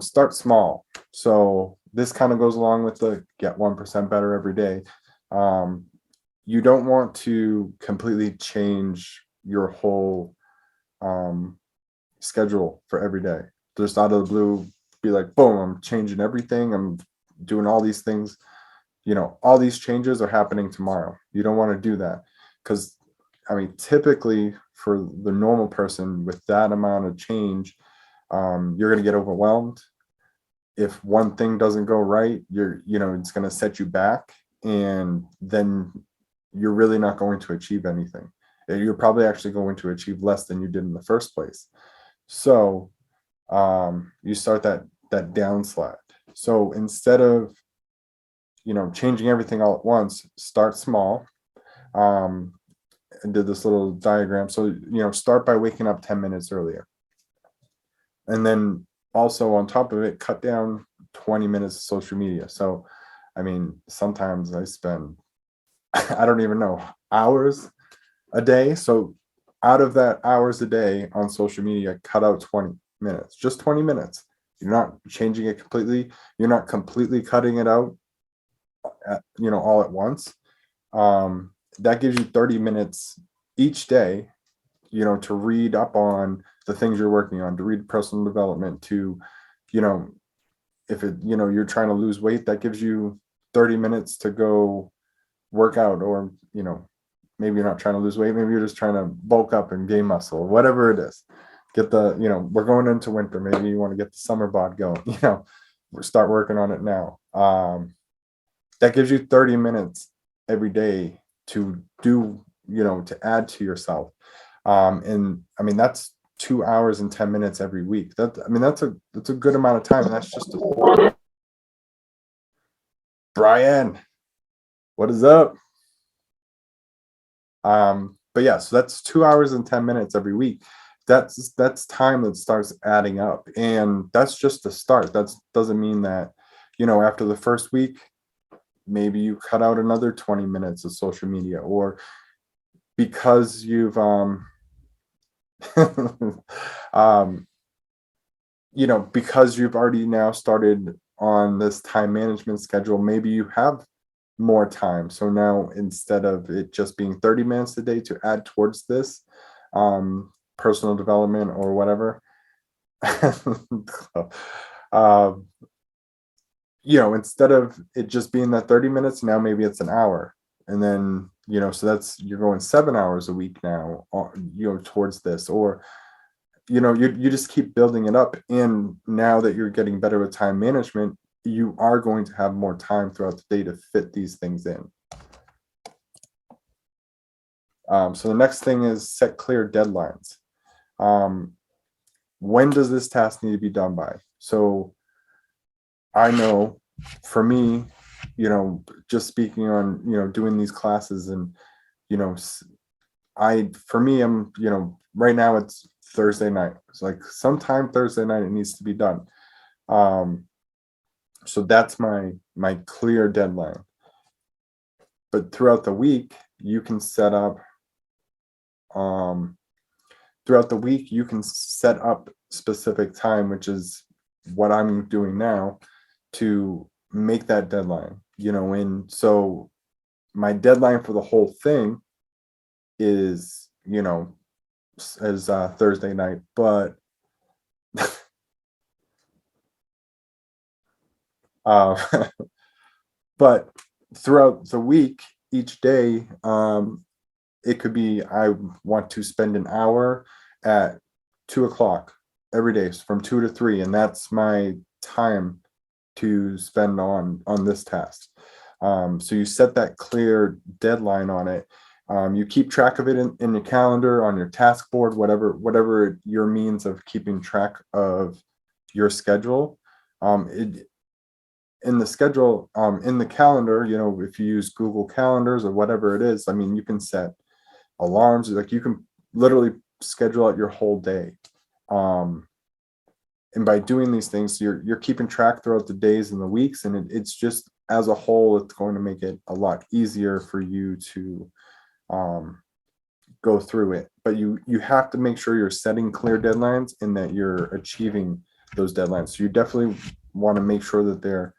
Start small. So this kind of goes along with the get 1% better every day. You don't want to completely change your whole schedule for every day. Just out of the blue, be like, boom, I'm changing everything. I'm doing all these things. All these changes are happening tomorrow. You don't want to do that because, typically for the normal person with that amount of change, you're going to get overwhelmed. If one thing doesn't go right, it's going to set you back, and then you're really not going to achieve anything. You're probably actually going to achieve less than you did in the first place. So you start that down slide. So instead of changing everything all at once, start small. I did this little diagram. So start by waking up 10 minutes earlier, and then also on top of it, cut down 20 minutes of social media. So sometimes I spend I don't even know, hours a day. So out of that hours a day on social media, cut out 20 minutes, just 20 minutes. You're not changing it completely. You're not completely cutting it out all at once. That gives you 30 minutes each day, to read up on the things you're working on, to read personal development, to, if you're trying to lose weight, that gives you 30 minutes to go work out, or, maybe you're not trying to lose weight. Maybe you're just trying to bulk up and gain muscle, whatever it is. Get we're going into winter. Maybe you want to get the summer bod going, start working on it now. That gives you 30 minutes every day to do, to add to yourself. And that's 2 hours and 10 minutes every week. That's a good amount of time. And that's just Brian, what is up? But yeah, so that's 2 hours and 10 minutes every week. That's time that starts adding up, and that's just the start. That doesn't mean that after the first week, maybe you cut out another 20 minutes of social media, or because you've because you've already now started on this time management schedule, maybe you have more time. So now, instead of it just being 30 minutes a day to add towards this personal development or whatever, instead of it just being that 30 minutes, now maybe it's an hour. And then, so you're going 7 hours a week now, towards this, or, you just keep building it up. And now that you're getting better with time management, you are going to have more time throughout the day to fit these things in. So the next thing is set clear deadlines. When does this task need to be done by? So I know for me, just speaking on, doing these classes, and, I'm, right now it's Thursday night. It's like sometime Thursday night it needs to be done. So that's my clear deadline. But throughout the week, you can set up specific time, which is what I'm doing now, to make that deadline. And so my deadline for the whole thing is, as Thursday night, but uh, but throughout the week, each day, it could be I want to spend an hour at 2 o'clock every day from 2 to 3, and that's my time to spend on this task. So you set that clear deadline on it. You keep track of it in your calendar, on your task board, whatever your means of keeping track of your schedule. In the schedule, in the calendar, if you use Google Calendars or whatever it is, I mean, you can set alarms, like you can literally schedule out your whole day. And by doing these things, you're keeping track throughout the days and the weeks, and it's just, as a whole, it's going to make it a lot easier for you to go through it. But you have to make sure you're setting clear deadlines and that you're achieving those deadlines. So you definitely want to make sure that they're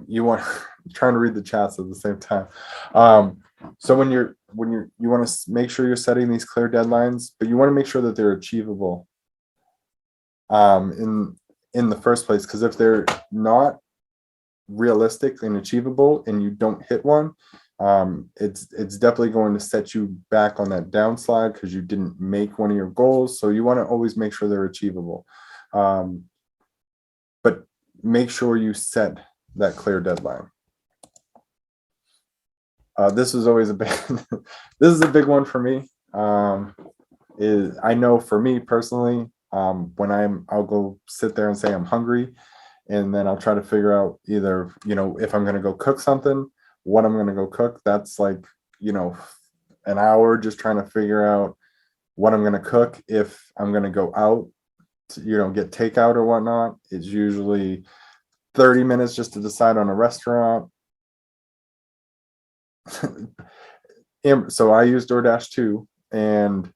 you want trying to read the chats at the same time. So when you want to make sure you're setting these clear deadlines, but you want to make sure that they're achievable in the first place, because if they're not realistic and achievable and you don't hit one, it's definitely going to set you back on that downslide because you didn't make one of your goals. So you want to always make sure they're achievable, but make sure you set that clear deadline. This is always a big this is a big one for me. I know for me personally, when I'll go sit there and say I'm hungry, and then I'll try to figure out either, if I'm going to go cook something, what I'm going to go cook. That's like, an hour just trying to figure out what I'm going to cook. If I'm going to go out to, get takeout or whatnot, it's usually 30 minutes just to decide on a restaurant. So I use DoorDash too, and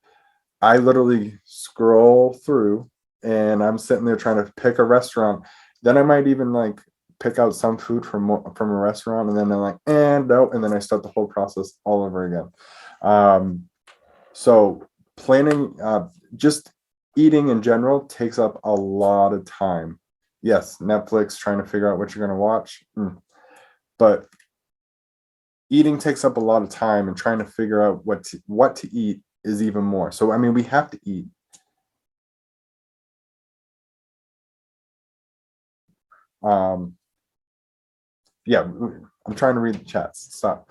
I literally scroll through and I'm sitting there trying to pick a restaurant. Then I might even like pick out some food from a restaurant, and then I'm like, no, and then I start the whole process all over again. So planning, just eating in general takes up a lot of time. Yes, Netflix, trying to figure out what you're going to watch, but eating takes up a lot of time, and trying to figure out what to eat is even more. So I mean, we have to eat. Yeah, I'm trying to read the chats. Stop.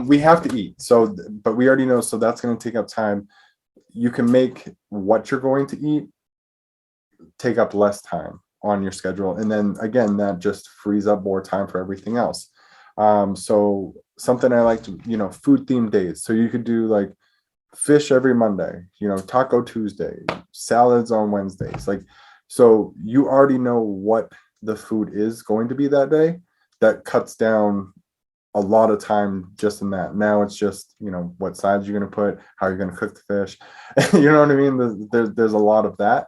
We have to eat. So, but we already know. So that's going to take up time. You can make what you're going to eat take up less time on your schedule, and then again, that just frees up more time for everything else. So something I like to, food themed days. So you could do like fish every Monday, Taco Tuesday, salads on Wednesdays. Like, so you already know what the food is going to be that day. That cuts down a lot of time just in that. Now it's just, what sides you're going to put, how you're going to cook the fish. You know what I mean? There's a lot of that,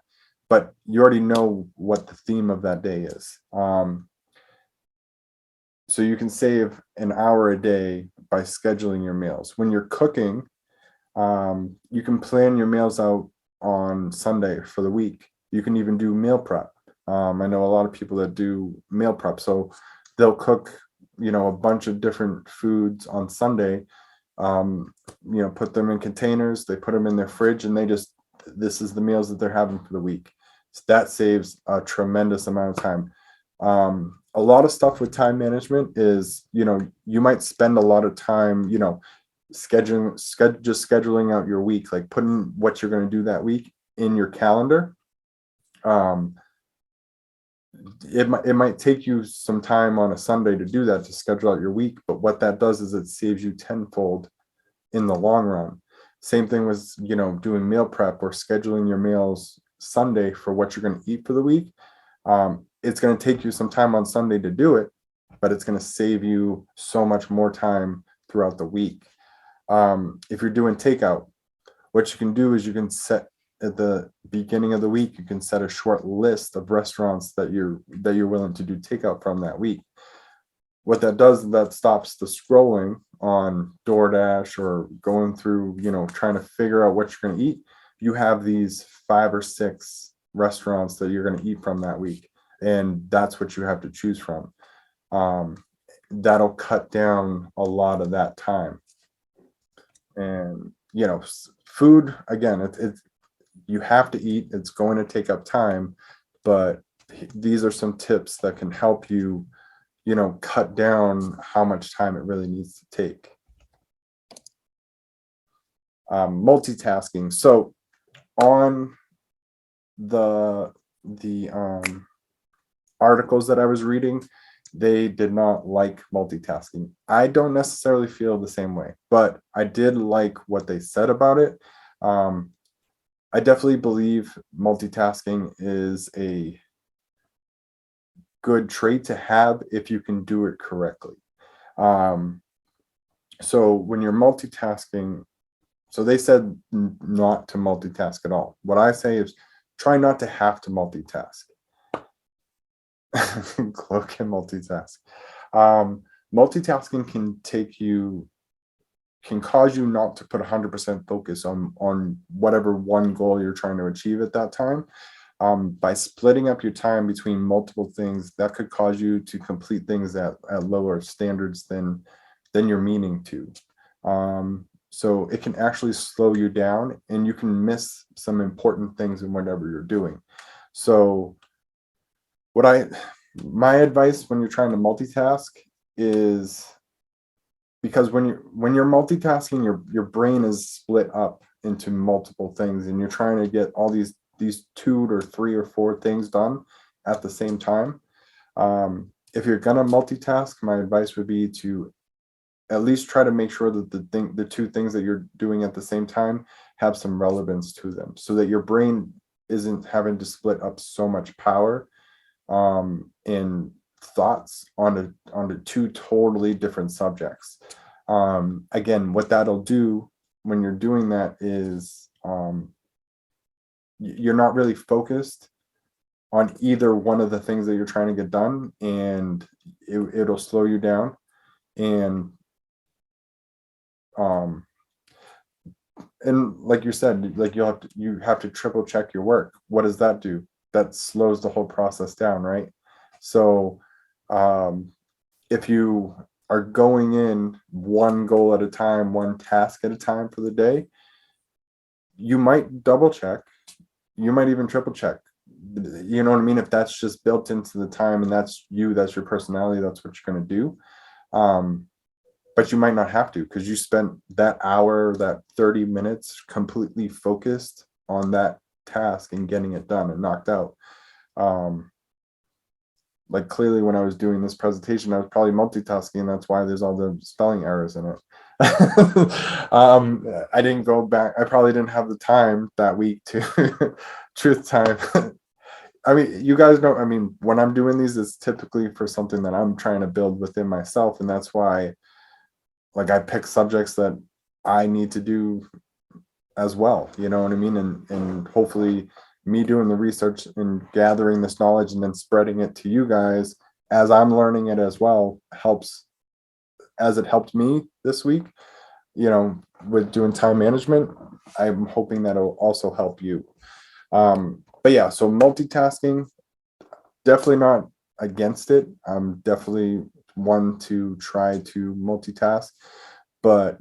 but you already know what the theme of that day is. So you can save an hour a day by scheduling your meals. When you're cooking, you can plan your meals out on Sunday for the week. You can even do meal prep. I know a lot of people that do meal prep. So they'll cook, a bunch of different foods on Sunday, put them in containers, they put them in their fridge, and this is the meals that they're having for the week. So that saves a tremendous amount of time. A lot of stuff with time management is, you might spend a lot of time, scheduling out your week, like putting what you're going to do that week in your calendar. It might take you some time on a Sunday to do that, to schedule out your week, but what that does is it saves you tenfold in the long run. Same thing with, doing meal prep or scheduling your meals Sunday for what you're going to eat for the week. It's going to take you some time on Sunday to do it, but it's going to save you so much more time throughout the week. If you're doing takeout, what you can do is you can set at the beginning of the week, you can set a short list of restaurants that you're willing to do takeout from that week. What that does is that stops the scrolling on DoorDash or going through, trying to figure out what you're going to eat, you have these 5 or 6 restaurants that you're going to eat from that week. And that's what you have to choose from. That'll cut down a lot of that time. And, food, again, it's you have to eat. It's going to take up time, but these are some tips that can help you, cut down how much time it really needs to take. Multitasking. So on the articles that I was reading, they did not like multitasking. I don't necessarily feel the same way, but I did like what they said about it. I definitely believe multitasking is a good trait to have if you can do it correctly. So when you're multitasking, so they said not to multitask at all. What I say is try not to have to multitask. Chloe can multitask. Multitasking can cause you not to put 100% focus on whatever one goal you're trying to achieve at that time. By splitting up your time between multiple things, that could cause you to complete things at lower standards than you're meaning to. So it can actually slow you down, and you can miss some important things in whatever you're doing. So my advice when you're trying to multitask is, because when you're multitasking, your brain is split up into multiple things, and you're trying to get all these 2 or 3 or 4 things done at the same time. If you're gonna multitask, my advice would be to at least try to make sure that the 2 things that you're doing at the same time have some relevance to them, so that your brain isn't having to split up so much power in thoughts onto 2 totally different subjects. Again, what that'll do when you're doing that is you're not really focused on either one of the things that you're trying to get done, and it'll slow you down. And like you said, like you have to triple check your work. What does that do? That slows the whole process down, right? So if you are going in one goal at a time, one task at a time for the day, you might double check, you might even triple check. You know what I mean? If that's just built into the time and that's your personality, that's what you're going to do. But you might not have to, because you spent that hour, that 30 minutes completely focused on that task and getting it done and knocked out. Like clearly when I was doing this presentation, I was probably multitasking. That's why there's all the spelling errors in it. I didn't go back. I probably didn't have the time that week to truth time. I mean, you guys know, when I'm doing these, it's typically for something that I'm trying to build within myself. And that's why, like, I pick subjects that I need to do as well. You know what I mean? And hopefully me doing the research and gathering this knowledge and then spreading it to you guys as I'm learning it as well helps, as it helped me this week, with doing time management. I'm hoping that'll also help you. But yeah, so multitasking, definitely not against it. I'm definitely one to try to multitask, but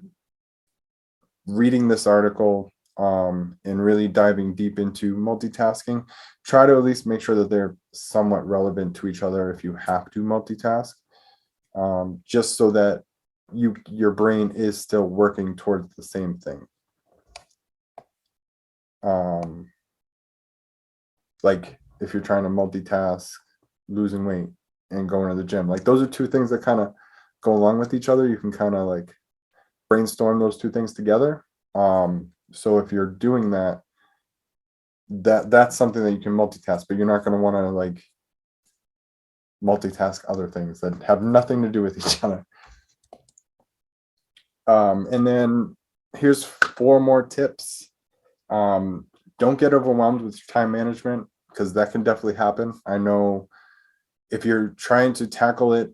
reading this article and really diving deep into multitasking, try to at least make sure that they're somewhat relevant to each other if you have to multitask, just so that your brain is still working towards the same thing. Like if you're trying to multitask losing weight and going to the gym, like those are 2 things that kind of go along with each other. You can kind of like brainstorm those 2 things together. So if you're doing that's something that you can multitask, but you're not going to want to like multitask other things that have nothing to do with each other. And then here's 4 more tips. Don't get overwhelmed with time management, because that can definitely happen. I know if you're trying to tackle it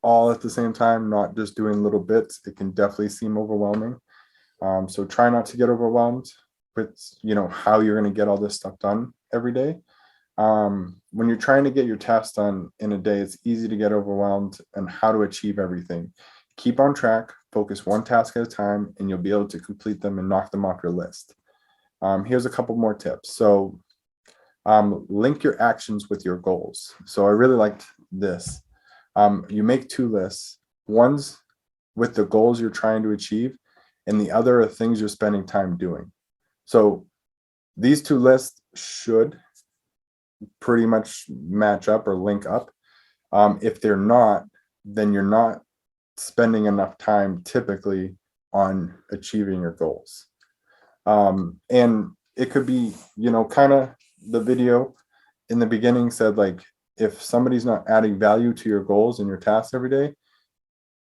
all at the same time, not just doing little bits, it can definitely seem overwhelming. So try not to get overwhelmed with, how you're going to get all this stuff done every day. When you're trying to get your tasks done in a day, it's easy to get overwhelmed and how to achieve everything. Keep on track, focus one task at a time, and you'll be able to complete them and knock them off your list. Here's a couple more tips. So link your actions with your goals. So I really liked this. You make 2 lists. One's with the goals you're trying to achieve, and the other are things you're spending time doing. So these 2 lists should pretty much match up or link up. If they're not, then you're not spending enough time typically on achieving your goals. And it could be, kind of the video in the beginning said, like, if somebody's not adding value to your goals and your tasks every day,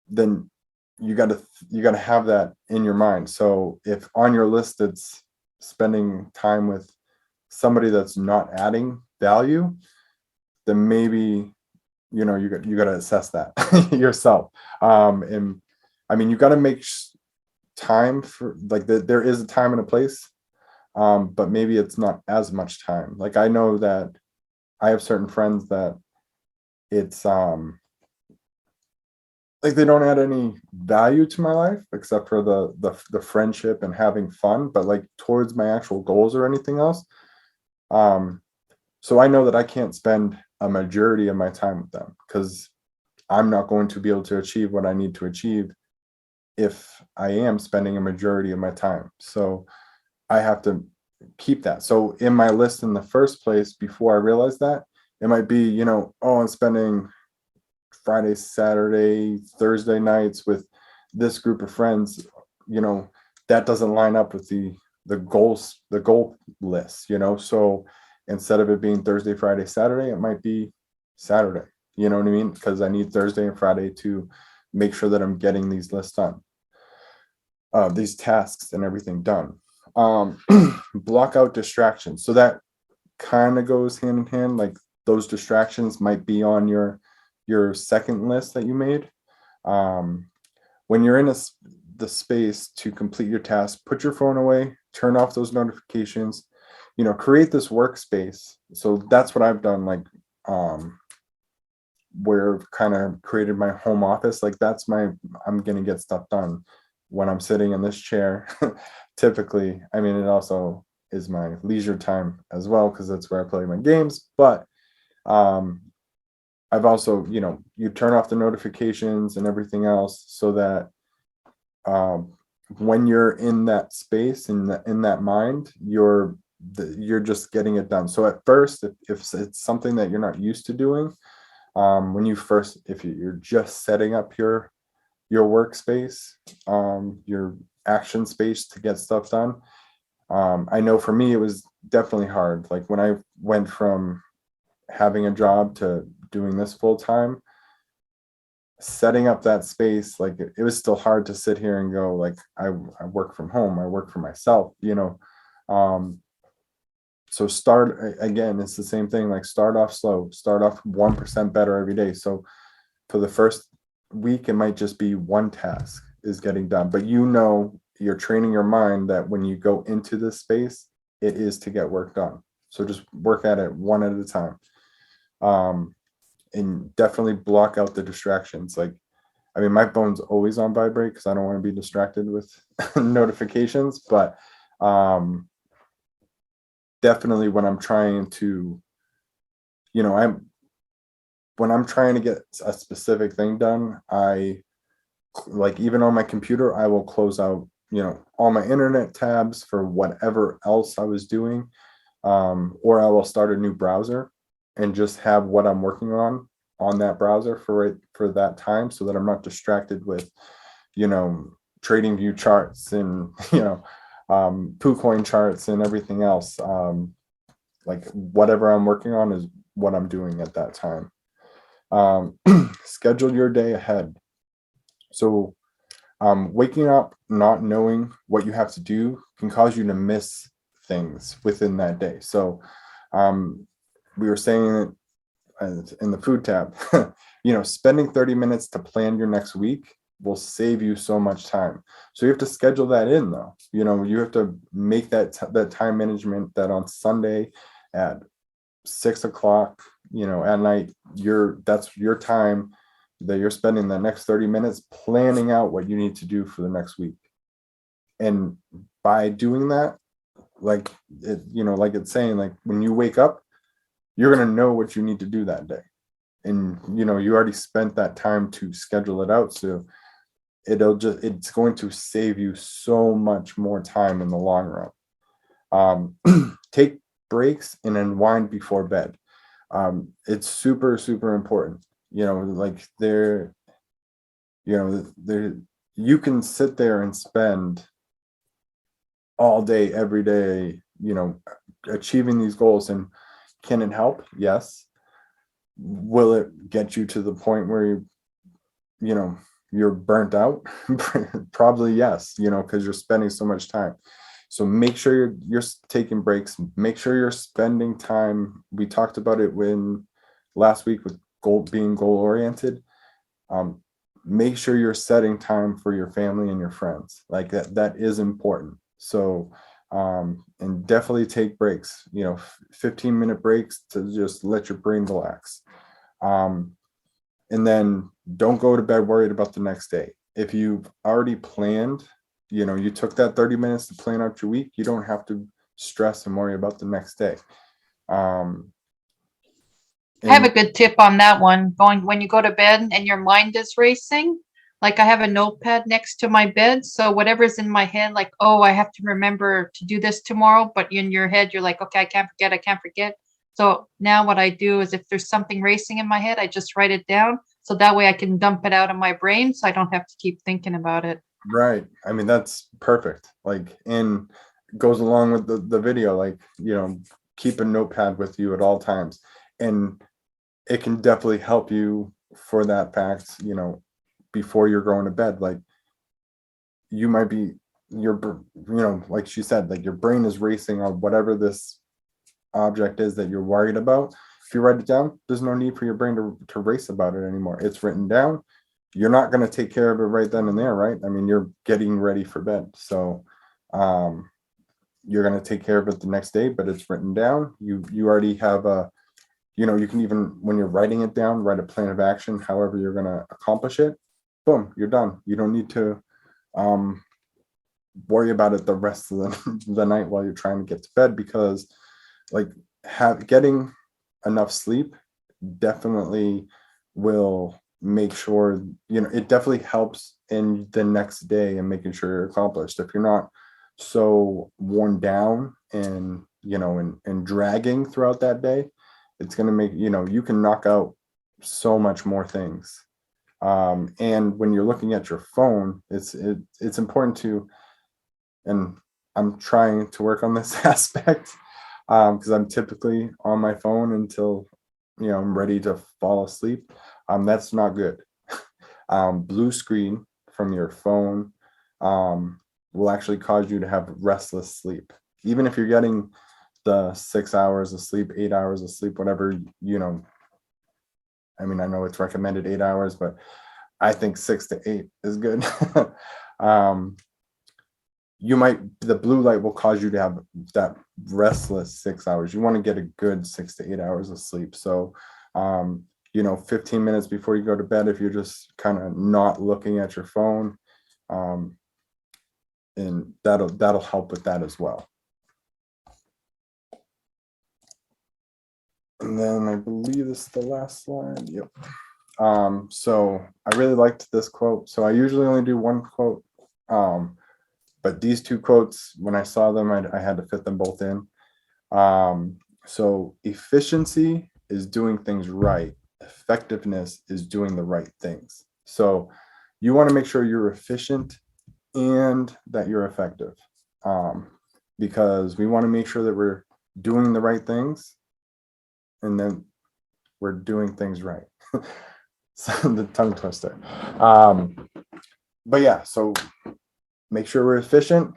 then you got to have that in your mind. So if on your list it's spending time with somebody that's not adding value, then maybe you got to assess that yourself. And I mean, you got to make time for, like, there is a time and a place, but maybe it's not as much time. Like, I know that I have certain friends that it's like they don't add any value to my life except for the friendship and having fun, but like towards my actual goals or anything else. So I know that I can't spend a majority of my time with them because I'm not going to be able to achieve what I need to achieve if I am spending a majority of my time. So I have to keep that. So in my list in the first place, before I realized that, it might be, I'm spending Friday, Saturday, Thursday nights with this group of friends, that doesn't line up with the goal list, so instead of it being Thursday, Friday, Saturday, it might be Saturday, you know what I mean? Because I need Thursday and Friday to make sure that I'm getting these lists done, these tasks and everything done. Block out distractions. So that kind of goes hand in hand. Like, those distractions might be on your second list that you made. When you're in the space to complete your task, put your phone away, turn off those notifications, create this workspace. So that's what I've done, like, where I've kind of created my home office. Like, I'm going to get stuff done when I'm sitting in this chair. Typically, I mean, it also is my leisure time as well, because that's where I play my games. But I've also, you turn off the notifications and everything else so that when you're in that space, in that mind, you're just getting it done. So at first, if it's something that you're not used to doing, if you're just setting up your workspace, your action space to get stuff done. I know for me, it was definitely hard. Like, when I went from having a job to doing this full time, setting up that space, like, it was still hard to sit here and go, like, I work from home, I work for myself, so again, it's the same thing. Like, start off slow, start off 1% better every day. So for the first week, it might just be one task is getting done, but you're training your mind that when you go into this space, it is to get work done. So just work at it one at a time. And definitely block out the distractions. Like, I mean, my phone's always on vibrate because I don't want to be distracted with notifications, but definitely when I'm trying to, when I'm trying to get a specific thing done, like, even on my computer, I will close out, all my internet tabs for whatever else I was doing, or I will start a new browser and just have what I'm working on that browser for that time, so that I'm not distracted with, trading view charts and, PooCoin charts and everything else. Like, whatever I'm working on is what I'm doing at that time. Schedule your day ahead. So waking up not knowing what you have to do can cause you to miss things within that day. So we were saying that in the food tab, spending 30 minutes to plan your next week will save you so much time. So you have to schedule that in though. You have to make that time management, that on Sunday at 6 o'clock, at night, that's your time that you're spending the next 30 minutes planning out what you need to do for the next week. And by doing that, like it's saying, like when you wake up, you're going to know what you need to do that day. And, you already spent that time to schedule it out. So it's going to save you so much more time in the long run. Take breaks and unwind before bed. It's super, super important. Like you can sit there and spend all day, every day, achieving these goals. And can it help? Yes. Will it get you to the point where you're burnt out? Probably yes, because you're spending so much time. So make sure you're taking breaks. Make sure you're spending time. We talked about it last week with being goal oriented. Make sure you're setting time for your family and your friends. Like that is important. So and definitely take breaks, 15-minute breaks to just let your brain relax. And then don't go to bed worried about the next day. If you've already planned, you took that 30 minutes to plan out your week, you don't have to stress and worry about the next day. I have a good tip on that one. When you go to bed and your mind is racing, like I have a notepad next to my bed. So whatever's in my head, like, oh, I have to remember to do this tomorrow. But in your head, you're like, okay, I can't forget. So now what I do is if there's something racing in my head, I just write it down. So that way I can dump it out of my brain. So I don't have to keep thinking about it. Right. I mean, that's perfect. Like, and goes along with the video, like, keep a notepad with you at all times. And it can definitely help you for that fact, before you're going to bed. Like you might be like she said, like your brain is racing on whatever this object is that you're worried about. If you write it down, there's no need for your brain to race about it anymore. It's written down. You're not going to take care of it right then and there, right? I mean, you're getting ready for bed. So you're going to take care of it the next day, but it's written down. You already have you can even, when you're writing it down, write a plan of action, however you're going to accomplish it. Boom, you're done. You don't need to worry about it the rest of the night while you're trying to get to bed, because like getting enough sleep definitely will make sure, it definitely helps in the next day and making sure you're accomplished. If you're not so worn down and, and dragging throughout that day, it's going to make, you can knock out so much more things. And when you're looking at your phone, it's important to, and I'm trying to work on this aspect, because I'm typically on my phone until, I'm ready to fall asleep. That's not good. Blue screen from your phone will actually cause you to have restless sleep. Even if you're getting the 6 hours of sleep, 8 hours of sleep, whatever, I mean, I know it's recommended 8 hours, but I think 6 to 8 is good. The blue light will cause you to have that restless 6 hours. You want to get a good 6 to 8 hours of sleep. So, 15 minutes before you go to bed, if you're just kind of not looking at your phone, and that'll help with that as well. And then I believe this is the last slide. Yep. So I really liked this quote. So I usually only do one quote. But these two quotes, when I saw them, I had to fit them both in. So efficiency is doing things right. Effectiveness is doing the right things. So you want to make sure you're efficient and that you're effective, because we want to make sure that we're doing the right things and then we're doing things right. So the tongue twister. But yeah, so make sure we're efficient,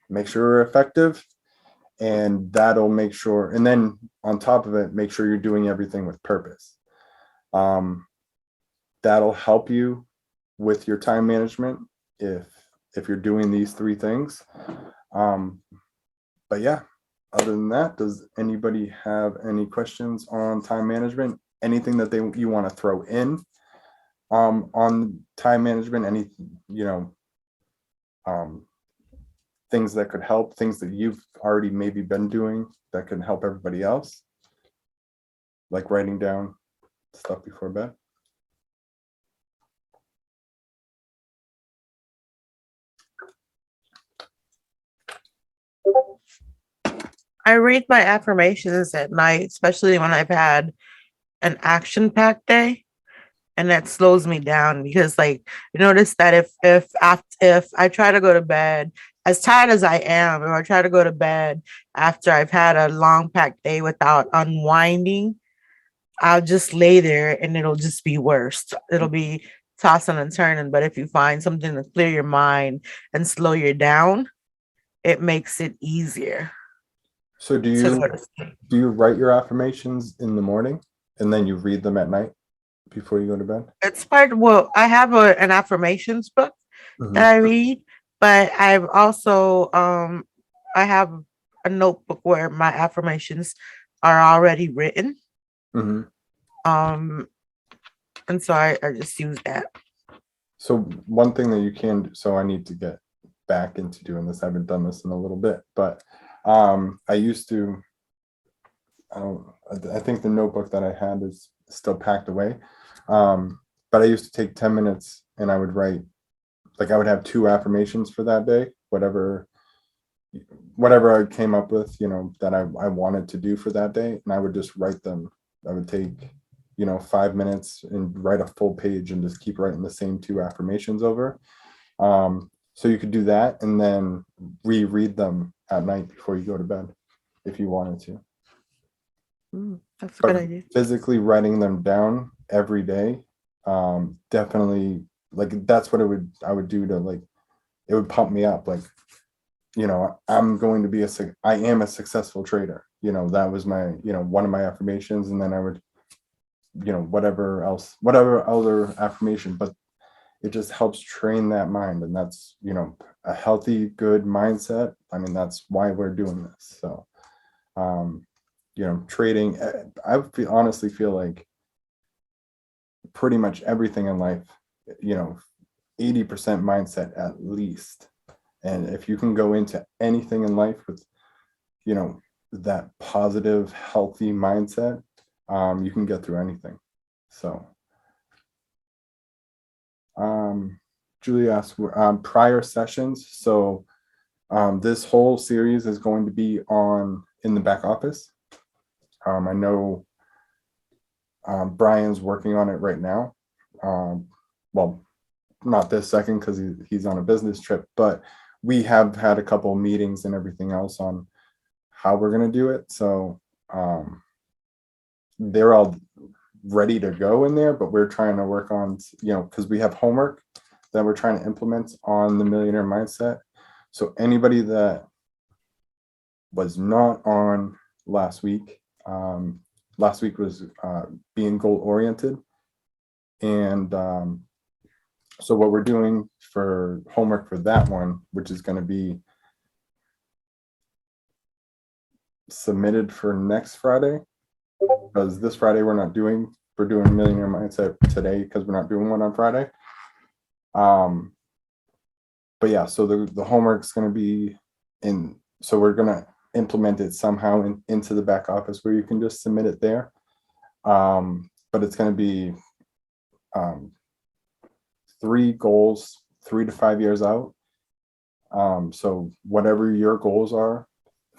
make sure we're effective, and that'll make sure, and then on top of it, make sure you're doing everything with purpose. That'll help you with your time management if you're doing these 3 things. But yeah, other than that, does anybody have any questions on time management? Anything that you want to throw in on time management? Any, things that could help, things that you've already maybe been doing that can help everybody else, like writing down stuff before bed? I read my affirmations at night, especially when I've had an action-packed day, and that slows me down because, like, you notice that if I try to go to bed as tired as I am, or I try to go to bed after I've had a long packed day without unwinding, I'll just lay there and it'll just be worse. It'll be tossing and turning. But if you find something to clear your mind and slow you down, it makes it easier. So do you write your affirmations in the morning and then you read them at night before you go to bed? It's well, I have an affirmations book that I read, but I've also I have a notebook where my affirmations are already written. And so I just use that. So one thing that you can do, so I need to get back into doing this. I haven't done this in a little bit, but I used to, I think the notebook that I had is still packed away. But I used to take 10 minutes and I would write, like I would have 2 affirmations for that day, whatever I came up with, that I wanted to do for that day. And I would just write them. I would take, 5 minutes and write a full page and just keep writing the same 2 affirmations over. So you could do that and then reread them at night before you go to bed if you wanted to. That's a good idea. Physically writing them down every day, definitely, like that's what I would do to, like, it would pump me up. Like, I'm going to be I am a successful trader. That was my, one of my affirmations. And then I would, whatever other affirmation, but it just helps train that mind. And that's, a healthy, good mindset. I mean, that's why we're doing this. So, trading, honestly feel like pretty much everything in life, 80% mindset at least. And if you can go into anything in life with, that positive, healthy mindset, you can get through anything. So, Julie asked, prior sessions. So, this whole series is going to be in the back office. I know Brian's working on it right now. Well, not this second because he's on a business trip, but we have had a couple of meetings and everything else on how we're going to do it. So they're all ready to go in there, but we're trying to work on, because we have homework that we're trying to implement on the Millionaire Mindset. So anybody that was not on last week was being goal oriented. And so what we're doing for homework for that one, which is going to be submitted for next Friday, because this Friday we're doing Millionaire Mindset today because we're not doing one on Friday. But yeah, so the homework's going to be so we're going to implement it somehow into the back office where you can just submit it there. But it's going to be 3 goals, 3 to 5 years out. So whatever your goals are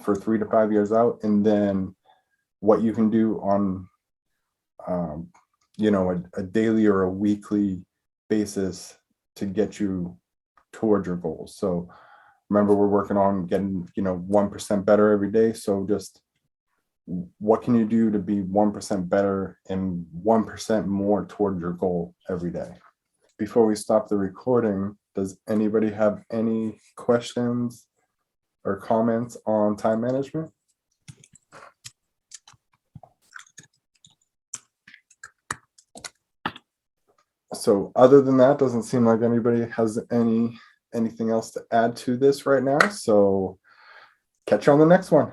for 3 to 5 years out, and then what you can do on, a daily or a weekly basis to get you towards your goals. So remember, we're working on getting, 1% better every day. So just what can you do to be 1% better and 1% more toward your goal every day? Before we stop the recording, does anybody have any questions or comments on time management? So other than that, doesn't seem like anybody has anything else to add to this right now. So catch you on the next one.